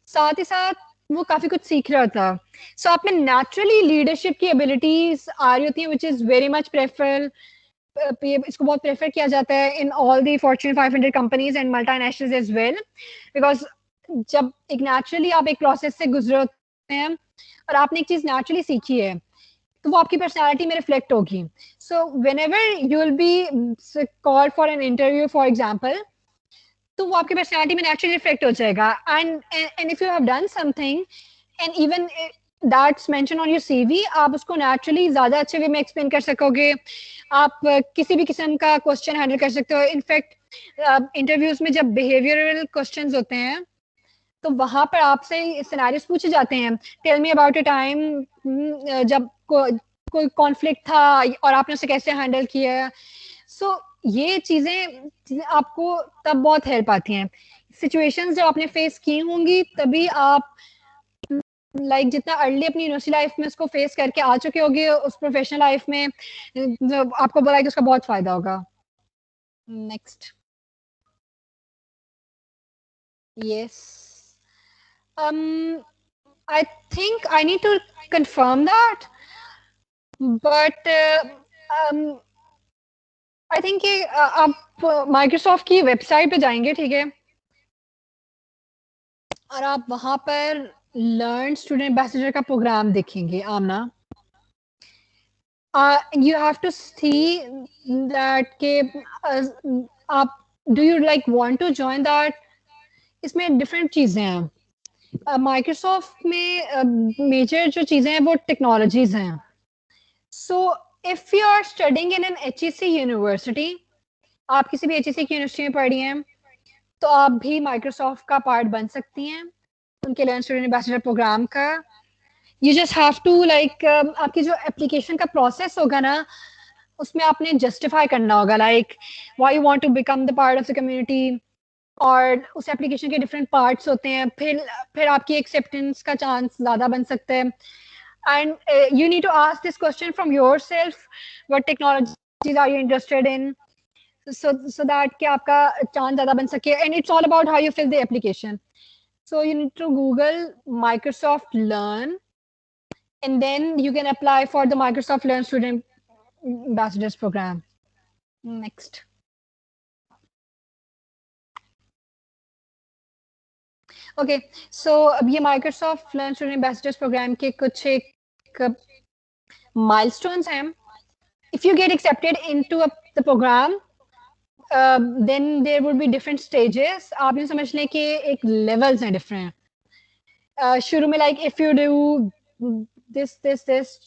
साथ ही साथ वो काफ़ी कुछ सीख रहा था. सो आप में नेचुरली लीडरशिप की एबिलिटीज आ रही होती हैं, which is very much prefer, इसको बहुत प्रेफर किया जाता है in all the fortune 500 companies and multinationals as well, because जब एक नेचुरली आप एक प्रोसेस से गुजरे होते हैं और आपने एक चीज़ नेचुरली सीखी है तो वो आपकी पर्सनैलिटी में रिफ्लेक्ट होगी. So when ever you will be called for an interview for example, तो वो आपकी पर्सनैलिटी में नेचुरली रिफ्लेक्ट हो जाएगा. And if you have done something and even that's mention on your CV, आप उसको नेचुरली ज़्यादा अच्छे वे में एक्सप्लेन कर सकोगे. आप किसी भी किस्म का क्वेश्चन हैंडल कर सकते हो. इनफैक्ट इंटरव्यूज में जब बिहेवियरल क्वेश्चंस होते हैं तो वहाँ पर आपसे सिनेरियोस पूछे जाते हैं. Tell me about a time जब कोई कॉन्फ्लिक्ट था और आपने उसे कैसे हैंडल किया. सो ये चीज़ें आपको तब बहुत हेल्प आती हैं. सिचुएशंस जब आपने फेस की होंगी तभी आप लाइक जितना अर्ली अपनी यूनिवर्सिटी लाइफ में उसको फेस करके आ चुके होगे, उस प्रोफेशनल लाइफ में आपको बोला कि उसका बहुत फायदा होगा. Next. Yes, I think I need to confirm that, but I think कि आप माइक्रोसॉफ्ट की वेबसाइट पे जाएंगे, ठीक है, और आप वहाँ पर लर्न स्टूडेंट एम्बेसडर का प्रोग्राम देखेंगे. आमना, you have to see that के आप do you like want to join that. इसमें डिफरेंट चीज़ें हैं. माइक्रोसॉफ्ट में मेजर जो चीज़ें हैं वो टेक्नोलॉजीज हैं. So if you are studying in an HEC university, आप किसी भी HEC की यूनिवर्सिटी में पढ़ी हैं, तो आप भी माइक्रोसॉफ्ट का पार्ट बन सकती हैं उनके लर्न स्टूडेंट एम्बेसडर प्रोग्राम का. You just have to like आपकी जो एप्लीकेशन का प्रोसेस होगा ना, उसमें आपने जस्टिफाई करना होगा like why you want to become the part of the community, और उस एप्लीकेशन के डिफरेंट पार्ट्स होते हैं. फिर आपकी एक्सेप्टेंस का चांस ज़्यादा बन सकता है. And you need to ask this question from yourself, what technologies are you interested in, so that कि आपका चांस ज़्यादा बन सके. And it's all about how you fill the application. So you need to Google Microsoft learn and then you can apply for the Microsoft Learn Student Ambassadors program. Next. Okay, so अब ये Microsoft Learn Student Ambassadors program के कुछ एक milestones हैं. If you get accepted into the program, then there would be different stages. आप ये समझ लें कि एक levels हैं different. शुरू में like if you do this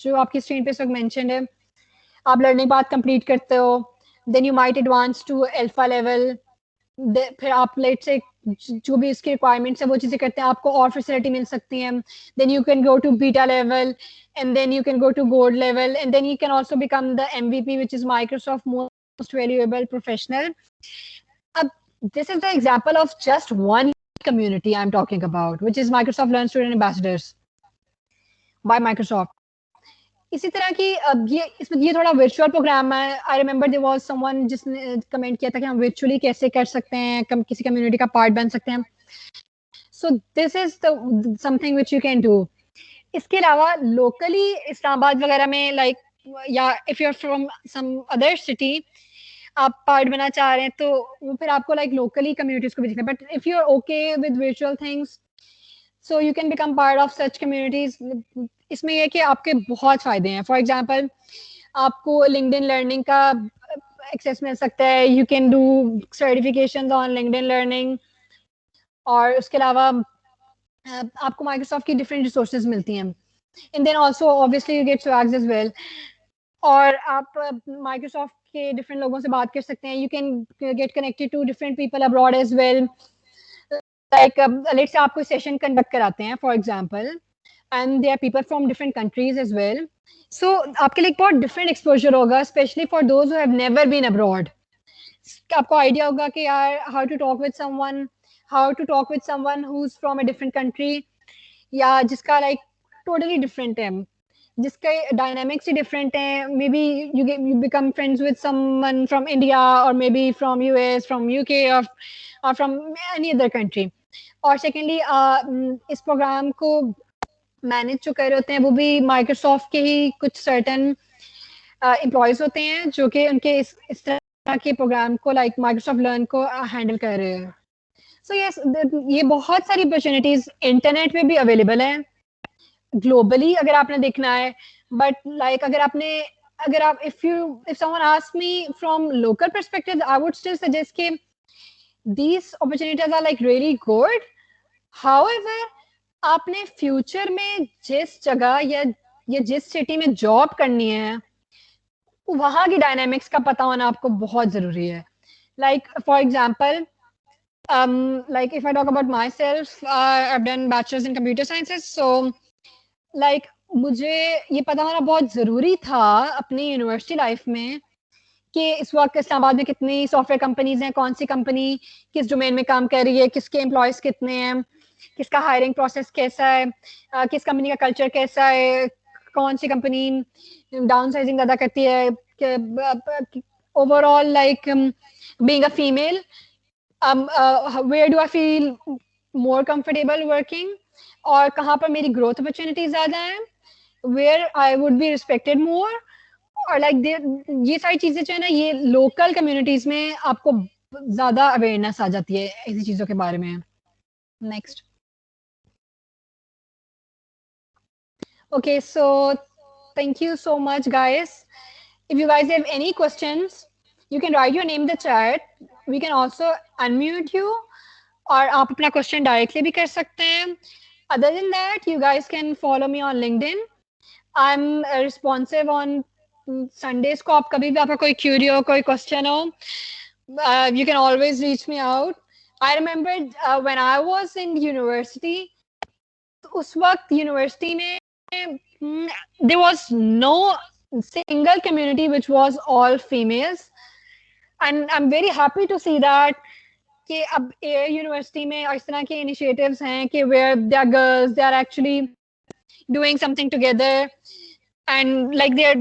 जो आपकी screen पे इस वक्त mentioned है, आप learning path complete करते हो, then you might advance to alpha level. फिर आप लेट से जो भी इसकी रिक्वायरमेंट्स है वो चीज़ें करते हैं, आपको और फैसिलिटी मिल सकती है. Then you can go to beta level and then you can go to gold level and then you can also become the MVP which is Microsoft most valuable professional. अब this is the example of just one community I'm talking about, which is Microsoft Learn Student Ambassadors by Microsoft. इसी तरह की अब ये थोड़ा virtual program है. I remember there was someone जिसने comment किया था कि हम वर्चुअली कैसे कर सकते हैं, किसी कम्युनिटी का पार्ट बन सकते हैं. So this is the something which you can do. इसके अलावा लोकली इस्लामाबाद वगैरह में लाइक या if you are from some other city आप पार्ट बनना चाह रहे हैं तो वो फिर आपको लाइक लोकली कम्युनिटीज को भी देखना. But if you are okay with virtual things so you can become part of such communities. इसमें यह कि आपके बहुत फायदे हैं. फॉर एग्जांपल आपको लिंक्डइन लर्निंग का एक्सेस मिल सकता है. You can do certifications on LinkedIn learning और उसके अलावा आपको माइक्रोसॉफ्ट की डिफरेंट रिसोर्सेज मिलती हैं. And then also obviously you get swags as well. और आप माइक्रोसॉफ्ट के डिफरेंट लोगों से बात कर सकते हैं. You can get connected to different people abroad as well. Like let's say आप कोई सेशन कंडक्ट कराते हैं for example and there are people from different countries as well. So आपके लिए बहुत different exposure होगा, especially for those who have never been abroad. आपको idea होगा कि यार how to talk with someone who's from a different country या जिसका like totally different है, जिसके dynamics ही different हैं. Maybe you become friends with someone from India or maybe from US, from UK or from any other country. और secondly इस program को manage जो कर रहे होते हैं वो भी माइक्रोसॉफ्ट के ही कुछ सर्टन एम्प्लॉयज होते हैं जो कि उनके इस तरह के प्रोग्राम को लाइक माइक्रोसॉफ्ट लर्न को हैंडल कर रहे हैं. सो यस ये बहुत सारी अपॉर्चुनिटीज इंटरनेट पे भी अवेलेबल हैं ग्लोबली अगर आपने देखना है. बट लाइक अगर आप if someone ask me from local perspective I would still suggest कि these opportunities are like really good. However, आपने फ्यूचर में जिस जगह या जिस सिटी में जॉब करनी है वहां की डायनामिक्स का पता होना आपको बहुत जरूरी है. Like for example like if I talk about myself, I've done bachelor's in computer sciences. So like मुझे ये पता होना बहुत जरूरी था अपनी यूनिवर्सिटी लाइफ में कि इस वक्त इस्लामाबाद में कितनी सॉफ्टवेयर कंपनीज हैं, कौन सी कंपनी किस डोमेन में काम कर रही है, किसके एम्प्लॉयज कितने हैं, किसका हायरिंग प्रोसेस कैसा है, किस कंपनी का कल्चर कैसा है, कौन सी कंपनी डाउन साइजिंग ज़्यादा करती है, overall like being a female where do I feel more comfortable working और कहाँ पर मेरी ग्रोथ अपॉर्चुनिटीज ज़्यादा हैं, where I would be respected more. और लाइक ये सारी चीजें जो है ना ये लोकल कम्युनिटीज में आपको ज्यादा अवेयरनेस आ जाती है ऐसी चीजों के बारे में. Next. Okay, so thank you so much, guys. If you guys have any questions, you can write your name in the chat. We can also unmute you, और आप अपना question directly भी कर सकते हैं. Other than that, you guys can follow me on LinkedIn. I'm responsive on Sundays को. आप कभी भी आपका कोई query हो, कोई question हो, you can always reach me out. I remember when I was in university, उस वक्त यूनिवर्सिटी में there was no single community which was all females, and I'm very happy to see that कि अब university में इस तरह के initiatives हैं कि where they are girls, they are actually doing something together, and like they are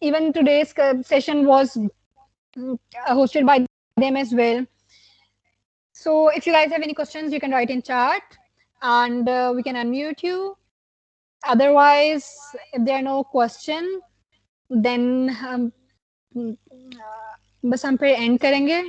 even today's session was hosted by them as well. So if you guys have any questions, you can write in chat and we can unmute you. Otherwise, if there are no question, then बस हम फिर end करेंगे.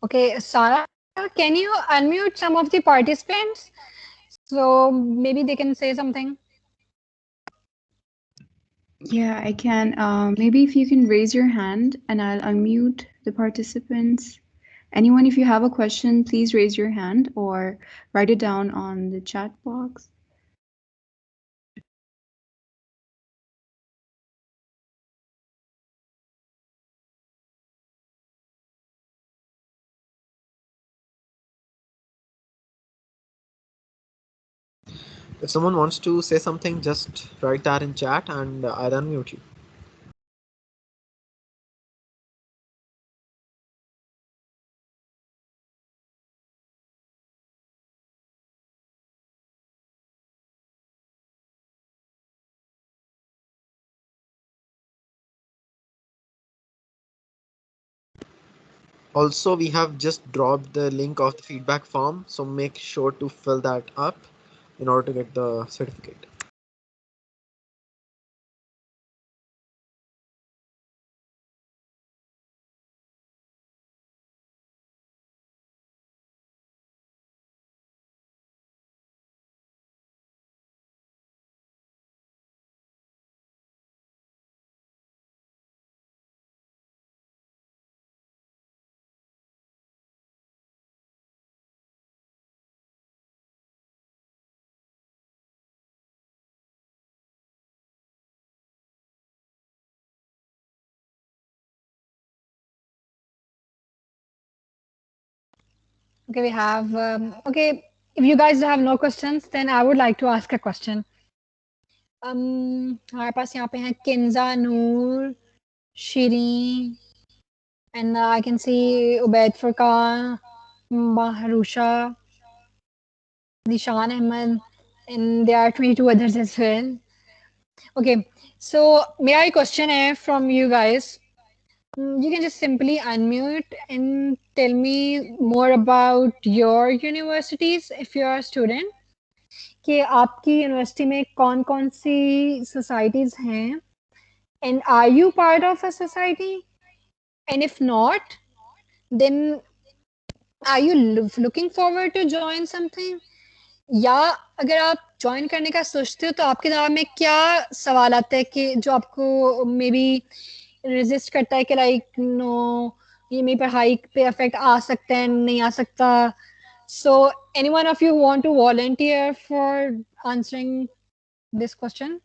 Okay, Sarah, can you unmute some of the participants so maybe they can say something? Yeah, I can. Maybe if you can raise your hand and I'll unmute the participants. Anyone, if you have a question, please raise your hand or write it down on the chat box. If someone wants to say something, just write that in chat and I'll unmute you. Also, we have just dropped the link of the feedback form, so make sure to fill that up in order to get the certificate. Okay, we have, okay, if you guys have no questions, then I would like to ask a question. हमारे पास यहाँ पे हैं किंजा नूर Shireen and I can see Ubaid Furqan, Mahrusha, Nishan Ahmed, and there are 22 others as well. Okay, so my question is from you guys. You can just simply unmute and tell me more about your universities if you are a student. कि आपकी university में कौन कौन सी societies हैं and are you part of a society and if not then are you looking forward to join something या अगर आप join करने का सोचते हो तो आपके दिमाग में क्या सवाल आता है कि जो आपको मे बी रेजिस्ट करता है कि लाइक नो ये मेरी पढ़ाई पे इफेक्ट आ सकता है नहीं आ सकता so any one of you want to volunteer for answering this question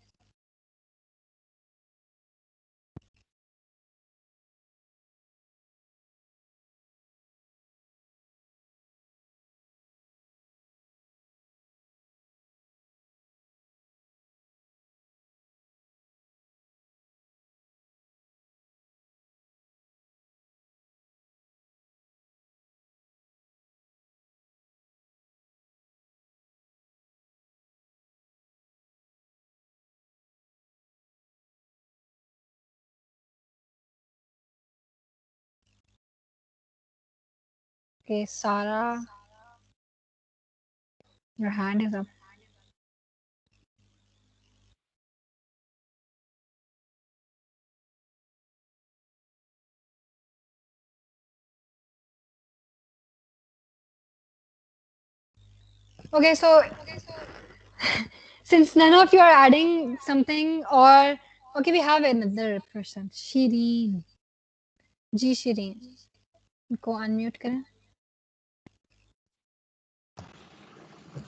Okay, Sarah, your hand is up. Okay, so since none of you are adding something or okay, we have another person, Shireen. जी शिरीन को unmute करें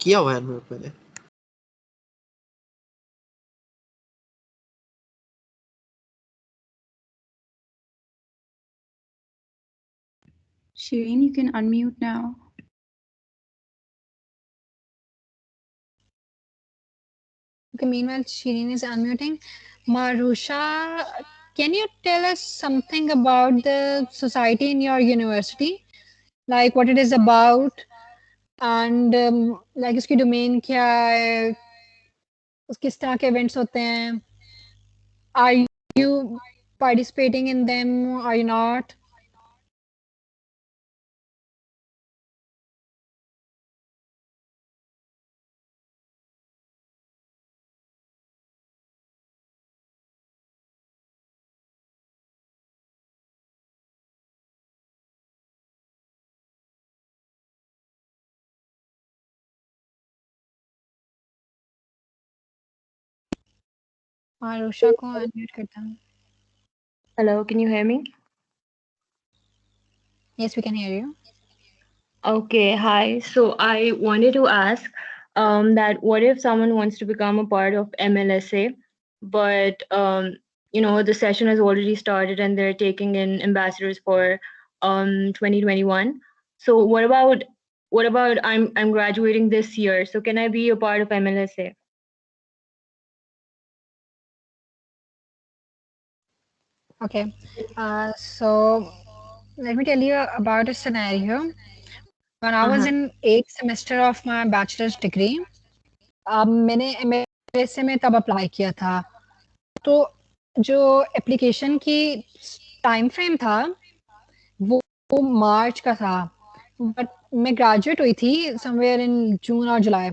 किया हुआ है unmute मैंने. Shireen, you can unmute now. Okay, meanwhile, Shireen is unmuting. Marusha, can you tell us something about the society in your university? Like what it is about and like इसकी domain क्या है? किस तरह के events होते हैं? Are you participating in them? Are you not? मारुषा को unmute करता हूँ. Hello, can you hear me? Yes, we can hear you. Okay, hi. So I wanted to ask that what if someone wants to become a part of MLSA, but the session has already started and they're taking in ambassadors for 2021. So what about I'm graduating this year, so can I be a part of MLSA? Okay. So let me tell you about a scenario. When I was in 8th semester of my bachelor's degree, मैंने MLSA में तब apply किया था. तो जो application की time frame था वो मार्च का था, बट मैं ग्रेजुएट हुई थी समवेयर इन जून और जुलाई.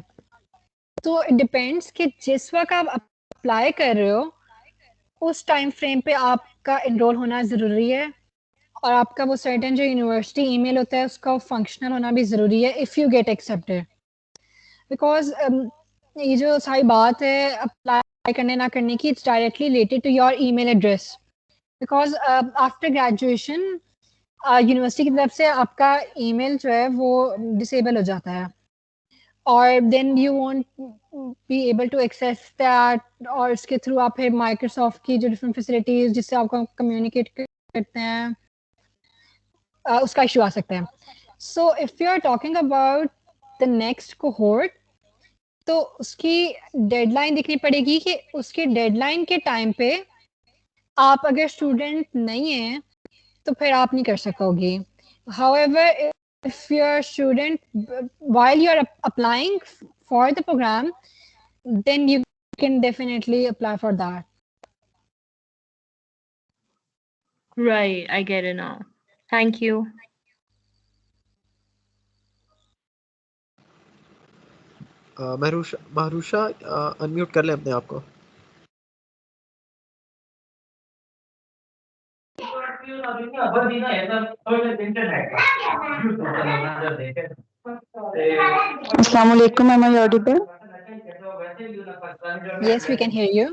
तो इट डिपेंड्स कि जिस वक्त आप अप्लाई कर रहे हो उस टाइम फ्रेम पे आपका एनरोल होना ज़रूरी है, और आपका वो सर्टेन जो यूनिवर्सिटी ईमेल होता है उसका फंक्शनल होना भी ज़रूरी है if you get accepted. Because ये जो सारी बात है अप्लाई करने ना करने की, it's directly related to your email address. Because after graduation university की तरफ से आपका ईमेल जो है वो डिसेबल हो जाता है, और then you won't be able to access that, और इसके थ्रू आप फिर माइक्रोसॉफ्ट की जो डिफरेंट फैसिलिटीज जिससे आपको कम्युनिकेट करते हैं उसका इशू आ सकता है. So if you are talking about the next cohort, तो उसकी डेडलाइन देखनी पड़ेगी कि उसके डेडलाइन के टाइम पे आप अगर स्टूडेंट नहीं हैं तो फिर आप नहीं कर सकोगे. However, if you're a student while you're applying for the program, then you can definitely apply for that. Right, I get it now. Thank you. Marusha unmute कर ले अपने आप को. Assalamualaikum, am I audible? Yes, we can hear you.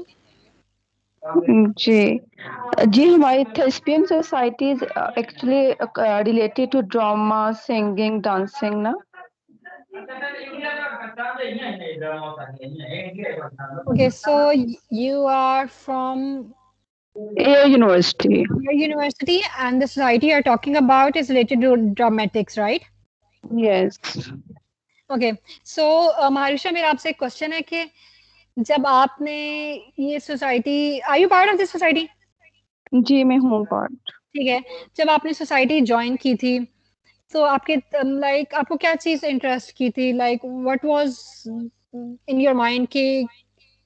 जी हमारी thespian society is actually related to drama, singing, dancing ना. Okay, so you are from Air University. your university, and the society you're talking about is related to dramatics, right? Yes. Okay, so मारुषा, मेरा आपसे एक question है कि जब आपने ये society, are you part of this society? जी मैं हूँ पार्ट. ठीक है, जब आपने सोसाइटी ज्वाइन की थी तो आपके लाइक आपको क्या चीज इंटरेस्ट की थी, like what was in your mind कि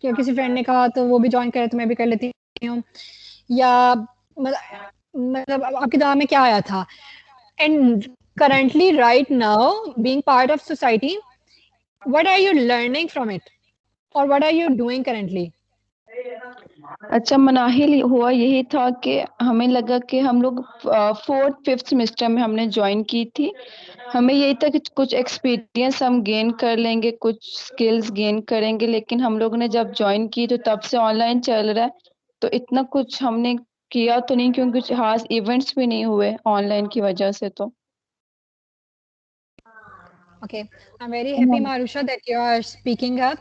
क्या किसी फ्रेंड ने कहा तो वो भी ज्वाइन करे तो मैं भी कर लेती हूँ, या मतलब आपके दिमाग में क्या आया था? And currently right now being part of society, what are you learning from it or what are you doing currently? अच्छा मनाहिल हुआ यही था कि हमें लगा कि हम लोग 4th 5th सेमेस्टर में हमने ज्वाइन की थी. हमें यही था कि कुछ एक्सपीरियंस हम गेन कर लेंगे, कुछ स्किल्स गेन करेंगे, लेकिन हम लोग ने जब ज्वाइन की तो तब से ऑनलाइन चल रहा है, तो इतना कुछ हमने किया तो नहीं क्योंकि कुछ खास इवेंट्स भी नहीं हुए ऑनलाइन की वजह से. तो Okay, I'm very happy, Marusha, that you are speaking up.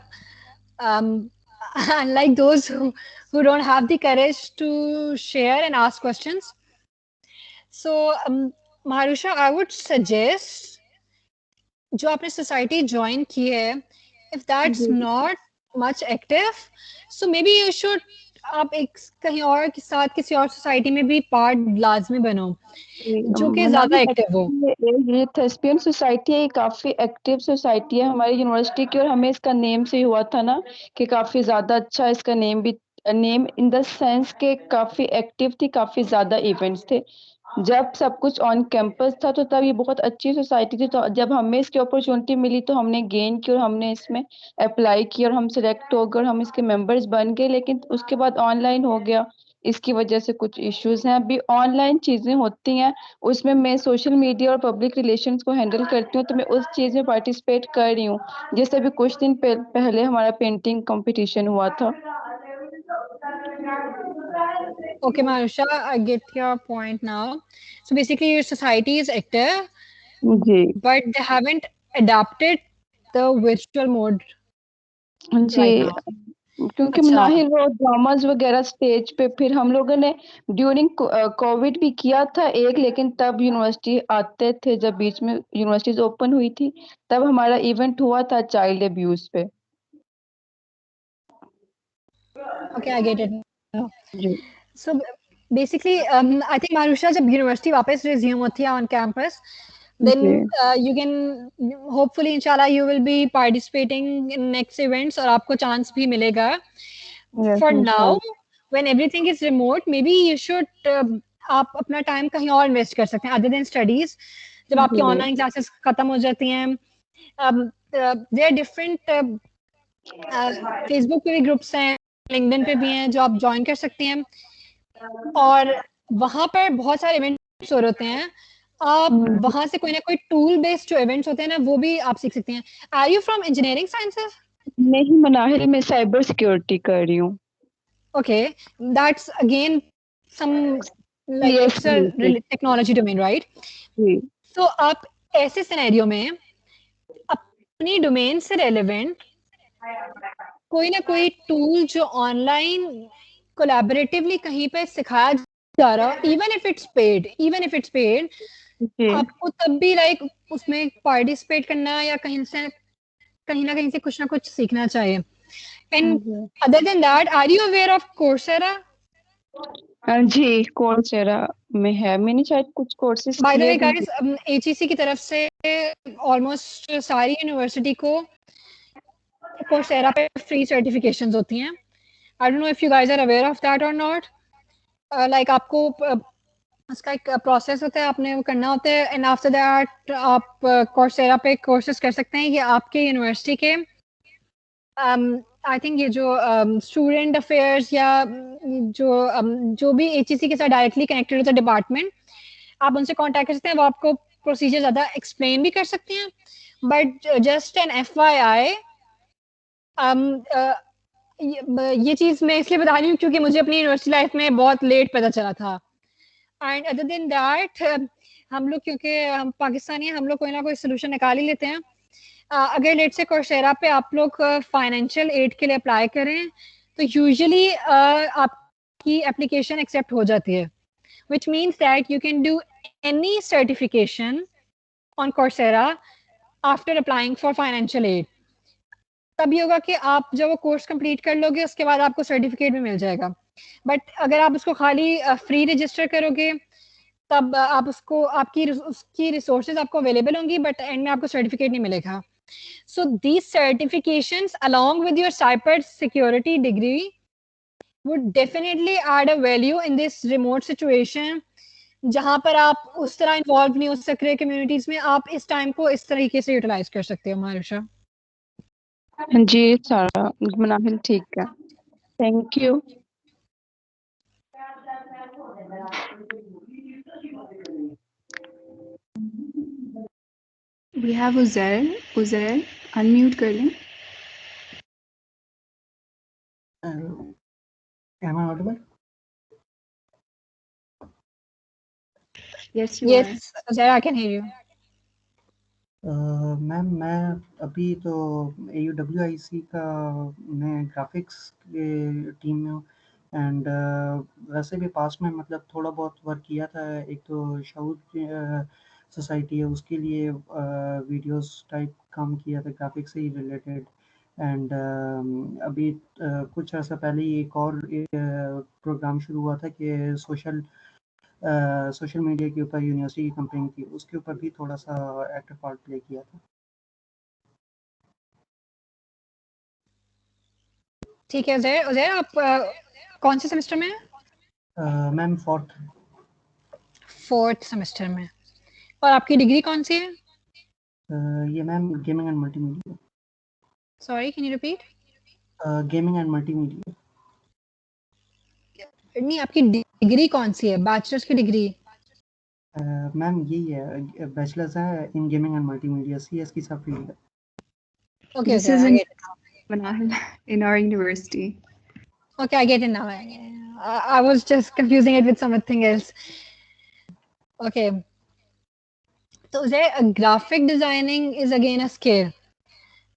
Unlike those who don't have the courage to share and ask questions. So, Marusha, I would suggest जो आपने सोसाइटी ज्वाइन की है, if that's not much active, so maybe you should आप एक कहीं और के साथ किसी और सोसाइटी में भी पार्ट लाजमी बनो जो कि ज्यादा एक्टिव हो. ये थेस्पियन सोसाइटी काफी एक्टिव सोसाइटी है हमारी यूनिवर्सिटी की, और हमें इसका नेम से हुआ था ना कि काफी ज्यादा अच्छा इसका नेम भी, नेम इन द सेंस के काफी एक्टिव थी, काफी ज्यादा इवेंट्स थे. जब सब कुछ ऑन कैंपस था तो तब ये बहुत अच्छी सोसाइटी थी. तो जब हमें इसकी अपॉर्चुनिटी मिली तो हमने गेन की और हमने इसमें अप्लाई किया और हम सिलेक्ट हो गए और हम इसके मेंबर्स बन गए. लेकिन उसके बाद ऑनलाइन हो गया, इसकी वजह से कुछ इश्यूज हैं. अभी ऑनलाइन चीजें होती हैं, उसमें मैं सोशल मीडिया और पब्लिक रिलेशंस को हैंडल करती हूँ, तो मैं उस चीज में पार्टिसिपेट कर रही हूँ. जैसे अभी कुछ दिन पहले हमारा पेंटिंग कंपटीशन हुआ था. Okay, Marusha, I get your point now. So basically, your society is active, ji but they haven't adapted the virtual mode ji right now. क्योंकि अच्छा, ना ही वो ड्रामास वगैरह स्टेज पे, फिर हम लोगों ने ड्यूरिंग कोविड भी किया था एक, लेकिन तब यूनिवर्सिटी आते थे, जब बीच में यूनिवर्सिटीज ओपन हुई थी तब हमारा इवेंट हुआ था चाइल्ड अब्यूज पे। okay, I get it now. जी So basically, I think Marusha, जब यूनिवर्सिटी वापस resume होती है on campus, then ji you can hopefully inshallah you will be participating in next events और आपको chance भी मिलेगा. यस For now, इंशाल्लाह। when everything is remote, maybe you should आप अपना टाइम कहीं और इन्वेस्ट कर सकते हैं other than studies. जब आपकी जी ऑनलाइन क्लासेस खत्म हो जाती हैं, there are different फेसबुक पे भी ग्रुप्स हैं, लिंक्डइन पे भी हैं जो आप ज्वाइन कर सकती हैं और वहाँ पर बहुत सारे इवेंट्स हो रहे हैं। आप वहाँ से कोई ना कोई टूल बेस्ड जो इवेंट्स होते हैं ना वो भी आप सीख सकती हैं। Are you from engineering sciences? नहीं, मनाहिल में साइबर सिक्योरिटी कर रही हूँ। Okay, that's again some like yes it's a technology domain, right? जी तो आप ऐसे सिनेरियो में अपनी डोमेन से रेलेवेंट कोई ना कोई टूल जो ऑनलाइन कोलैबोरेटिवली कहीं पे सिखाया जा रहा हो, इवन इफ इट्स पेड, जी आपको तब भी लाइक उसमें पार्टिसिपेट करना या कहीं ना कहीं से कुछ ना कुछ सीखना चाहिए। And other than that, are you aware of Coursera? जी कोर्सेरा में है, मैंने शायद कुछ कोर्सेज बाय द किए वे भी। गाइस, एचईसी की तरफ से ऑलमोस्ट सारी यूनिवर्सिटी को कोर्सेरा पे फ्री सर्टिफिकेशंस होती हैं। I don't know if you guys are aware of that और नॉट। लाइक आपको उसका एक प्रोसेस होता है, आपने वो करना होता है एंड आफ्टर दैट आप कोर्सेरा पे कोर्सेज कर सकते हैं। ये आपके यूनिवर्सिटी के आई थिंक ये जो स्टूडेंट अफेयर्स या जो भी एचईसी के साथ डायरेक्टली कनेक्टेड होता है डिपार्टमेंट, आप उनसे कांटेक्ट कर सकते हैं, वो आपको प्रोसीजर ज़्यादा एक्सप्लेन भी कर सकते हैं। बट जस्ट एन FYI, ये चीज़ मैं इसलिए बता रही हूँ क्योंकि मुझे अपनी यूनिवर्सिटी लाइफ में बहुत लेट पता चला था। एंड अदर देन दैट, हम लोग क्योंकि हम पाकिस्तानी हैं, हम लोग कोई ना कोई सोल्यूशन निकाल ही लेते हैं। अगर लेट से कोर्सेरा पे आप लोग फाइनेंशियल एड के लिए अप्लाई करें तो यूजुअली आपकी एप्लीकेशन एक्सेप्ट हो जाती है, which means that you can do any certification on Coursera after applying for financial aid. तभी होगा कि आप जब वो कोर्स कंप्लीट कर लोगे उसके बाद आपको सर्टिफिकेट भी मिल जाएगा। बट अगर आप उसको खाली फ्री रजिस्टर करोगे तब आप उसकी रिसोर्सेज आपको अवेलेबल होंगी बट एंड में आपको सर्टिफिकेट नहीं मिलेगा। So these certifications along with your cyber security degree would definitely add a value in this remote situation जहां पर आप उस तरह इन्वॉल्व नहीं हो सकते कम्युनिटीज में। आप इस टाइम को इस तरीके से यूटिलाइज कर सकते हो मारुषा। जी सारा मनाहिल ठीक है, thank you. We have Uzair, unmute कर लें। Am I audible? Yes, you are. Yes, Uzair, I can hear you. Ma'am मैं अभी तो AUWIC का मैं ग्राफिक्स के टीम में हूँ एंड वैसे भी पास में मतलब थोड़ा बहुत वर्क किया था। एक तो शऊर सोसाइटी है उसके लिए वीडियोस टाइप काम किया था ग्राफिक्स से ही रिलेटेड एंड अभी कुछ अर्सा पहले ही एक और प्रोग्राम शुरू हुआ था कि सोशल मीडिया के ऊपर यूनिवर्सिटी की कंपेन थी, उसके ऊपर भी थोड़ा सा एक्टिव पार्ट प्ले किया था। ठीक है उजैर। उजैर आप कौन से सेमेस्टर में हैं? मैम फोर्थ सेमेस्टर में। और आपकी डिग्री कौन सी है? ये ma'am gaming and multimedia. Sorry, can you repeat? Gaming and multimedia. नहीं, आपकी डिग्री कौन सी है? बैचलर्स की डिग्री? मैम यही है, बैचलर्स है in gaming and multimedia, CS की सब फील्ड है। Okay, This okay, is I in get it now. Manahil in our university. Okay, I get it now. I was just confusing it with something else. Okay. So graphic designing is again a skill.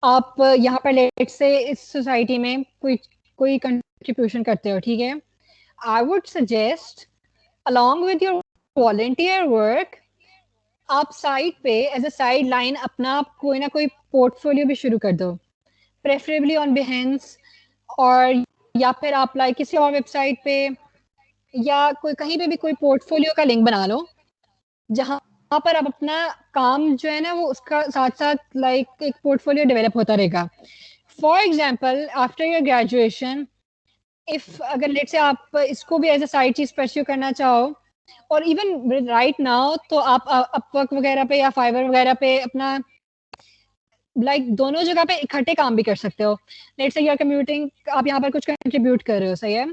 आप यहाँ पर late से इस society में कोई contribution करते हो, ठीक है? I would suggest along with your volunteer work आप साइड पे एज अ साइड लाइन अपना कोई ना कोई पोर्टफोलियो भी शुरू कर दो, प्रेफरेबली ऑन Behance, और या फिर आप लाइक किसी और वेबसाइट पे या कोई कहीं पे भी कोई पोर्टफोलियो का लिंक बना लो जहाँ पर आप अपना काम जो है ना वो उसका साथ साथ लाइक एक पोर्टफोलियो डेवलप होता रहेगा. For example after your graduation, if अगर लेट से आप इसको भी एज अ साइड चीज परस्यू करना चाहो, और इवन राइट नाउ तो आप अपवर्क वगैरह पे या फाइवर वगैरह पे अपना लाइक दोनों जगह पे इकट्ठे काम भी कर सकते हो. लेट से यूर कम्यूटिंग, आप यहाँ पर कुछ कंट्रीब्यूट कर रहे हो, सही है?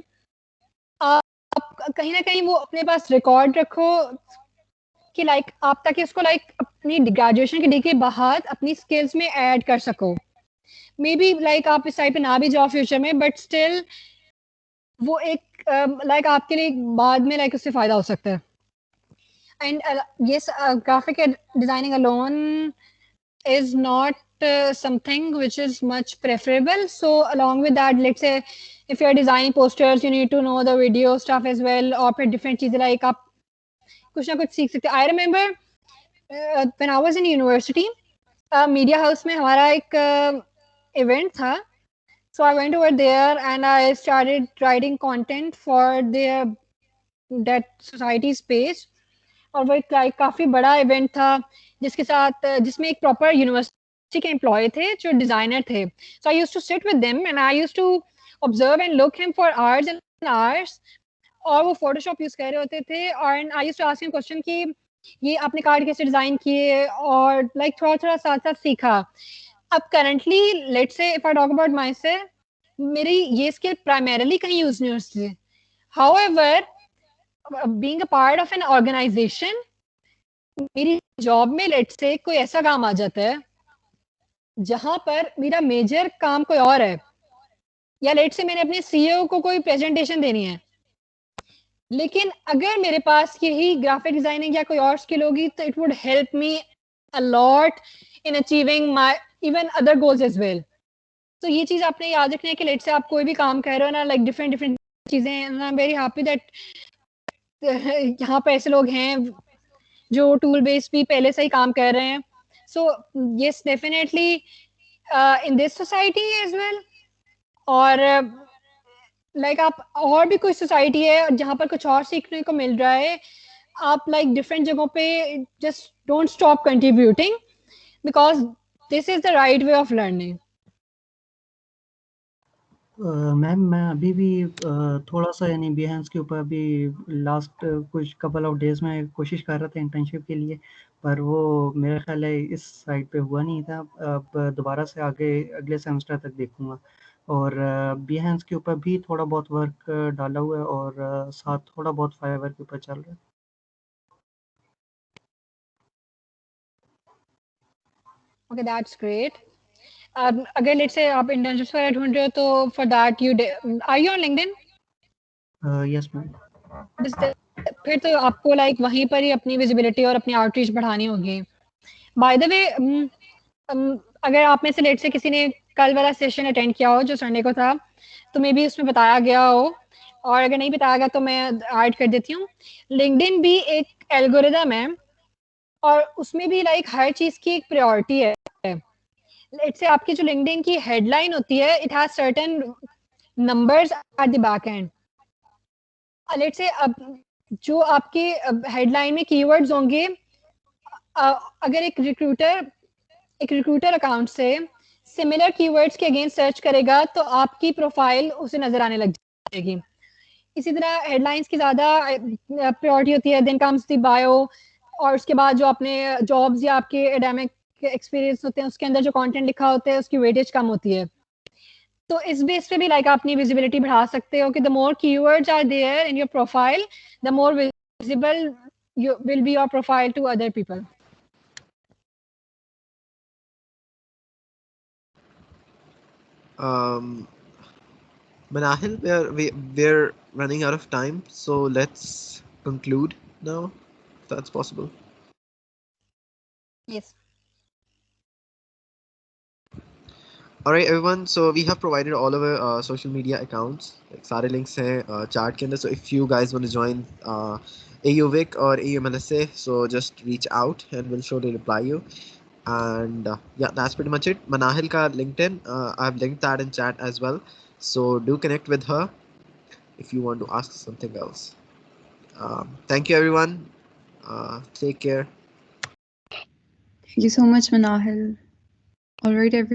आप कहीं ना कहीं वो अपने पास रिकॉर्ड रखो कि लाइक आप ताकि उसको लाइक अपनी ग्रेजुएशन की डिग्री बाद अपनी स्किल्स में ऐड कर सको. मे बी लाइक आप इस साइड पे ना भी जाओ फ्यूचर में, बट स्टिल वो एक लाइक आपके लिए बाद में लाइक उससे फायदा हो सकता है. And yes, graphic designing alone is not something which is much preferable. So along with that, let's say if you're designing posters, you need to know the video stuff as well, और फिर different चीजें like आप कुछ ना कुछ सीख सकते. I remember when I was in university, media house में हमारा एक इवेंट था. So I went over there and I started writing content for their that society's page. और वो एक काफी बड़ा इवेंट था जिसके साथ जिसमें एक प्रॉपर यूनिवर्सिटी के एम्प्लॉय थे जो डिजाइनर थे. So I used to sit with them and I used to observe and look him for hours and hours. और वो फोटोशॉप यूज कर रहे होते थे और I used to ask him question कि ये आपने कार्ड कैसे डिजाइन किए, और लाइक थोड़ा थोड़ा साथ साथ सीखा. अब currently let's say if I talk about myself, मेरी ये स्किल प्राइमरली कहीं यूज नहीं होती. However being a part of an organization, मेरी जॉब में लेट्स से कोई ऐसा काम आ जाता है जहां पर मेरा मेजर काम कोई और है, या लेट्स से मैंने अपने सीईओ को कोई प्रेजेंटेशन देनी है, लेकिन अगर मेरे पास यही ग्राफिक डिजाइनिंग या कोई और स्किल होगी तो it would help me a lot in achieving my even other goals as well. तो ये चीज आपने याद रखना है कि लेट्स से आप कोई भी काम कर रहे हो ना, लाइक डिफरेंट डिफरेंट चीजें, I am very happy that यहाँ पे ऐसे लोग हैं जो टूल बेस्ड भी पहले से ही काम कर रहे हैं. So yes, definitely in this society as well, और लाइक आप और भी कोई सोसाइटी है जहाँ पर कुछ और सीखने को मिल रहा है, आप लाइक डिफरेंट जगहों पे just don't stop contributing because this is the right way of learning. Ma'am मैं अभी भी थोड़ा सा यानी Behance के ऊपर अभी लास्ट कुछ कपल ऑफ डेज में कोशिश कर रहा था इंटर्नशिप के लिए, पर वो मेरा ख्याल है इस साइड पे हुआ नहीं था. अब दोबारा से आगे अगले सेमेस्टर तक देखूंगा. और Behance के ऊपर भी थोड़ा बहुत वर्क डाला हुआ है और साथ थोड़ा बहुत फाइवर के ऊपर चल रहा है. Okay, that's great. अगर लेट्स से आप इंटर्नशिप वगैरह ढूंढ रहे हो तो for that you are you on LinkedIn? Yes ma'am. फिर तो आपको लाइक वहीं पर ही अपनी विजिबिलिटी और अपनी आउटरीच बढ़ानी होगी. बाय द वे, अगर आप में से लेट से किसी ने कल वाला सेशन अटेंड किया हो जो संडे को था, तो मे बी उसमें बताया गया हो, और अगर नहीं बताया गया तो मैं ऐड कर देती हूँ. लिंक्डइन भी एक एल्गोरिदम है और उसमें भी लाइक हर चीज की एक प्रायोरिटी है. लेट्स से आपकी जो लिंक्डइन की हेडलाइन होती है, it has certain numbers at the back and. Let's say अब जो आपके हेडलाइन में कीवर्ड्स होंगे, अगर एक रिक्रूटर अकाउंट से सिमिलर कीवर्ड्स के अगेंस्ट सर्च करेगा तो आपकी प्रोफाइल उसे नजर आने लग जाएगी. इसी तरह हेडलाइंस की ज्यादा प्रायोरिटी होती है. देन कम्स द बायो, और उसके बाद जो आपने जॉब्स या आपके एकेडमिक एक्सपीरियंस होते हैं उसके अंदर जो कंटेंट लिखा होता है उसकी वेटेज कम होती है. तो इस बेस पे भी लाइक आप अपनी विजिबिलिटी बढ़ा सकते हो कि the more keywords are there in your profile, the more visible will be your profile to other people. Manahil, we're running out of time, so let's conclude now, if that's possible. Yes. All right, everyone. So we have provided all our social media accounts. Like सारे links हैं chart के अंदर. So if you guys want to join AUVIC or AUMLSA, so just reach out and we'll surely reply you. And yeah, that's pretty much it. Manahil ka LinkedIn, I've linked that in chat as well. So do connect with her if you want to ask something else. Thank you, everyone. Take care. Thank you so much, Manahil. All right, everyone.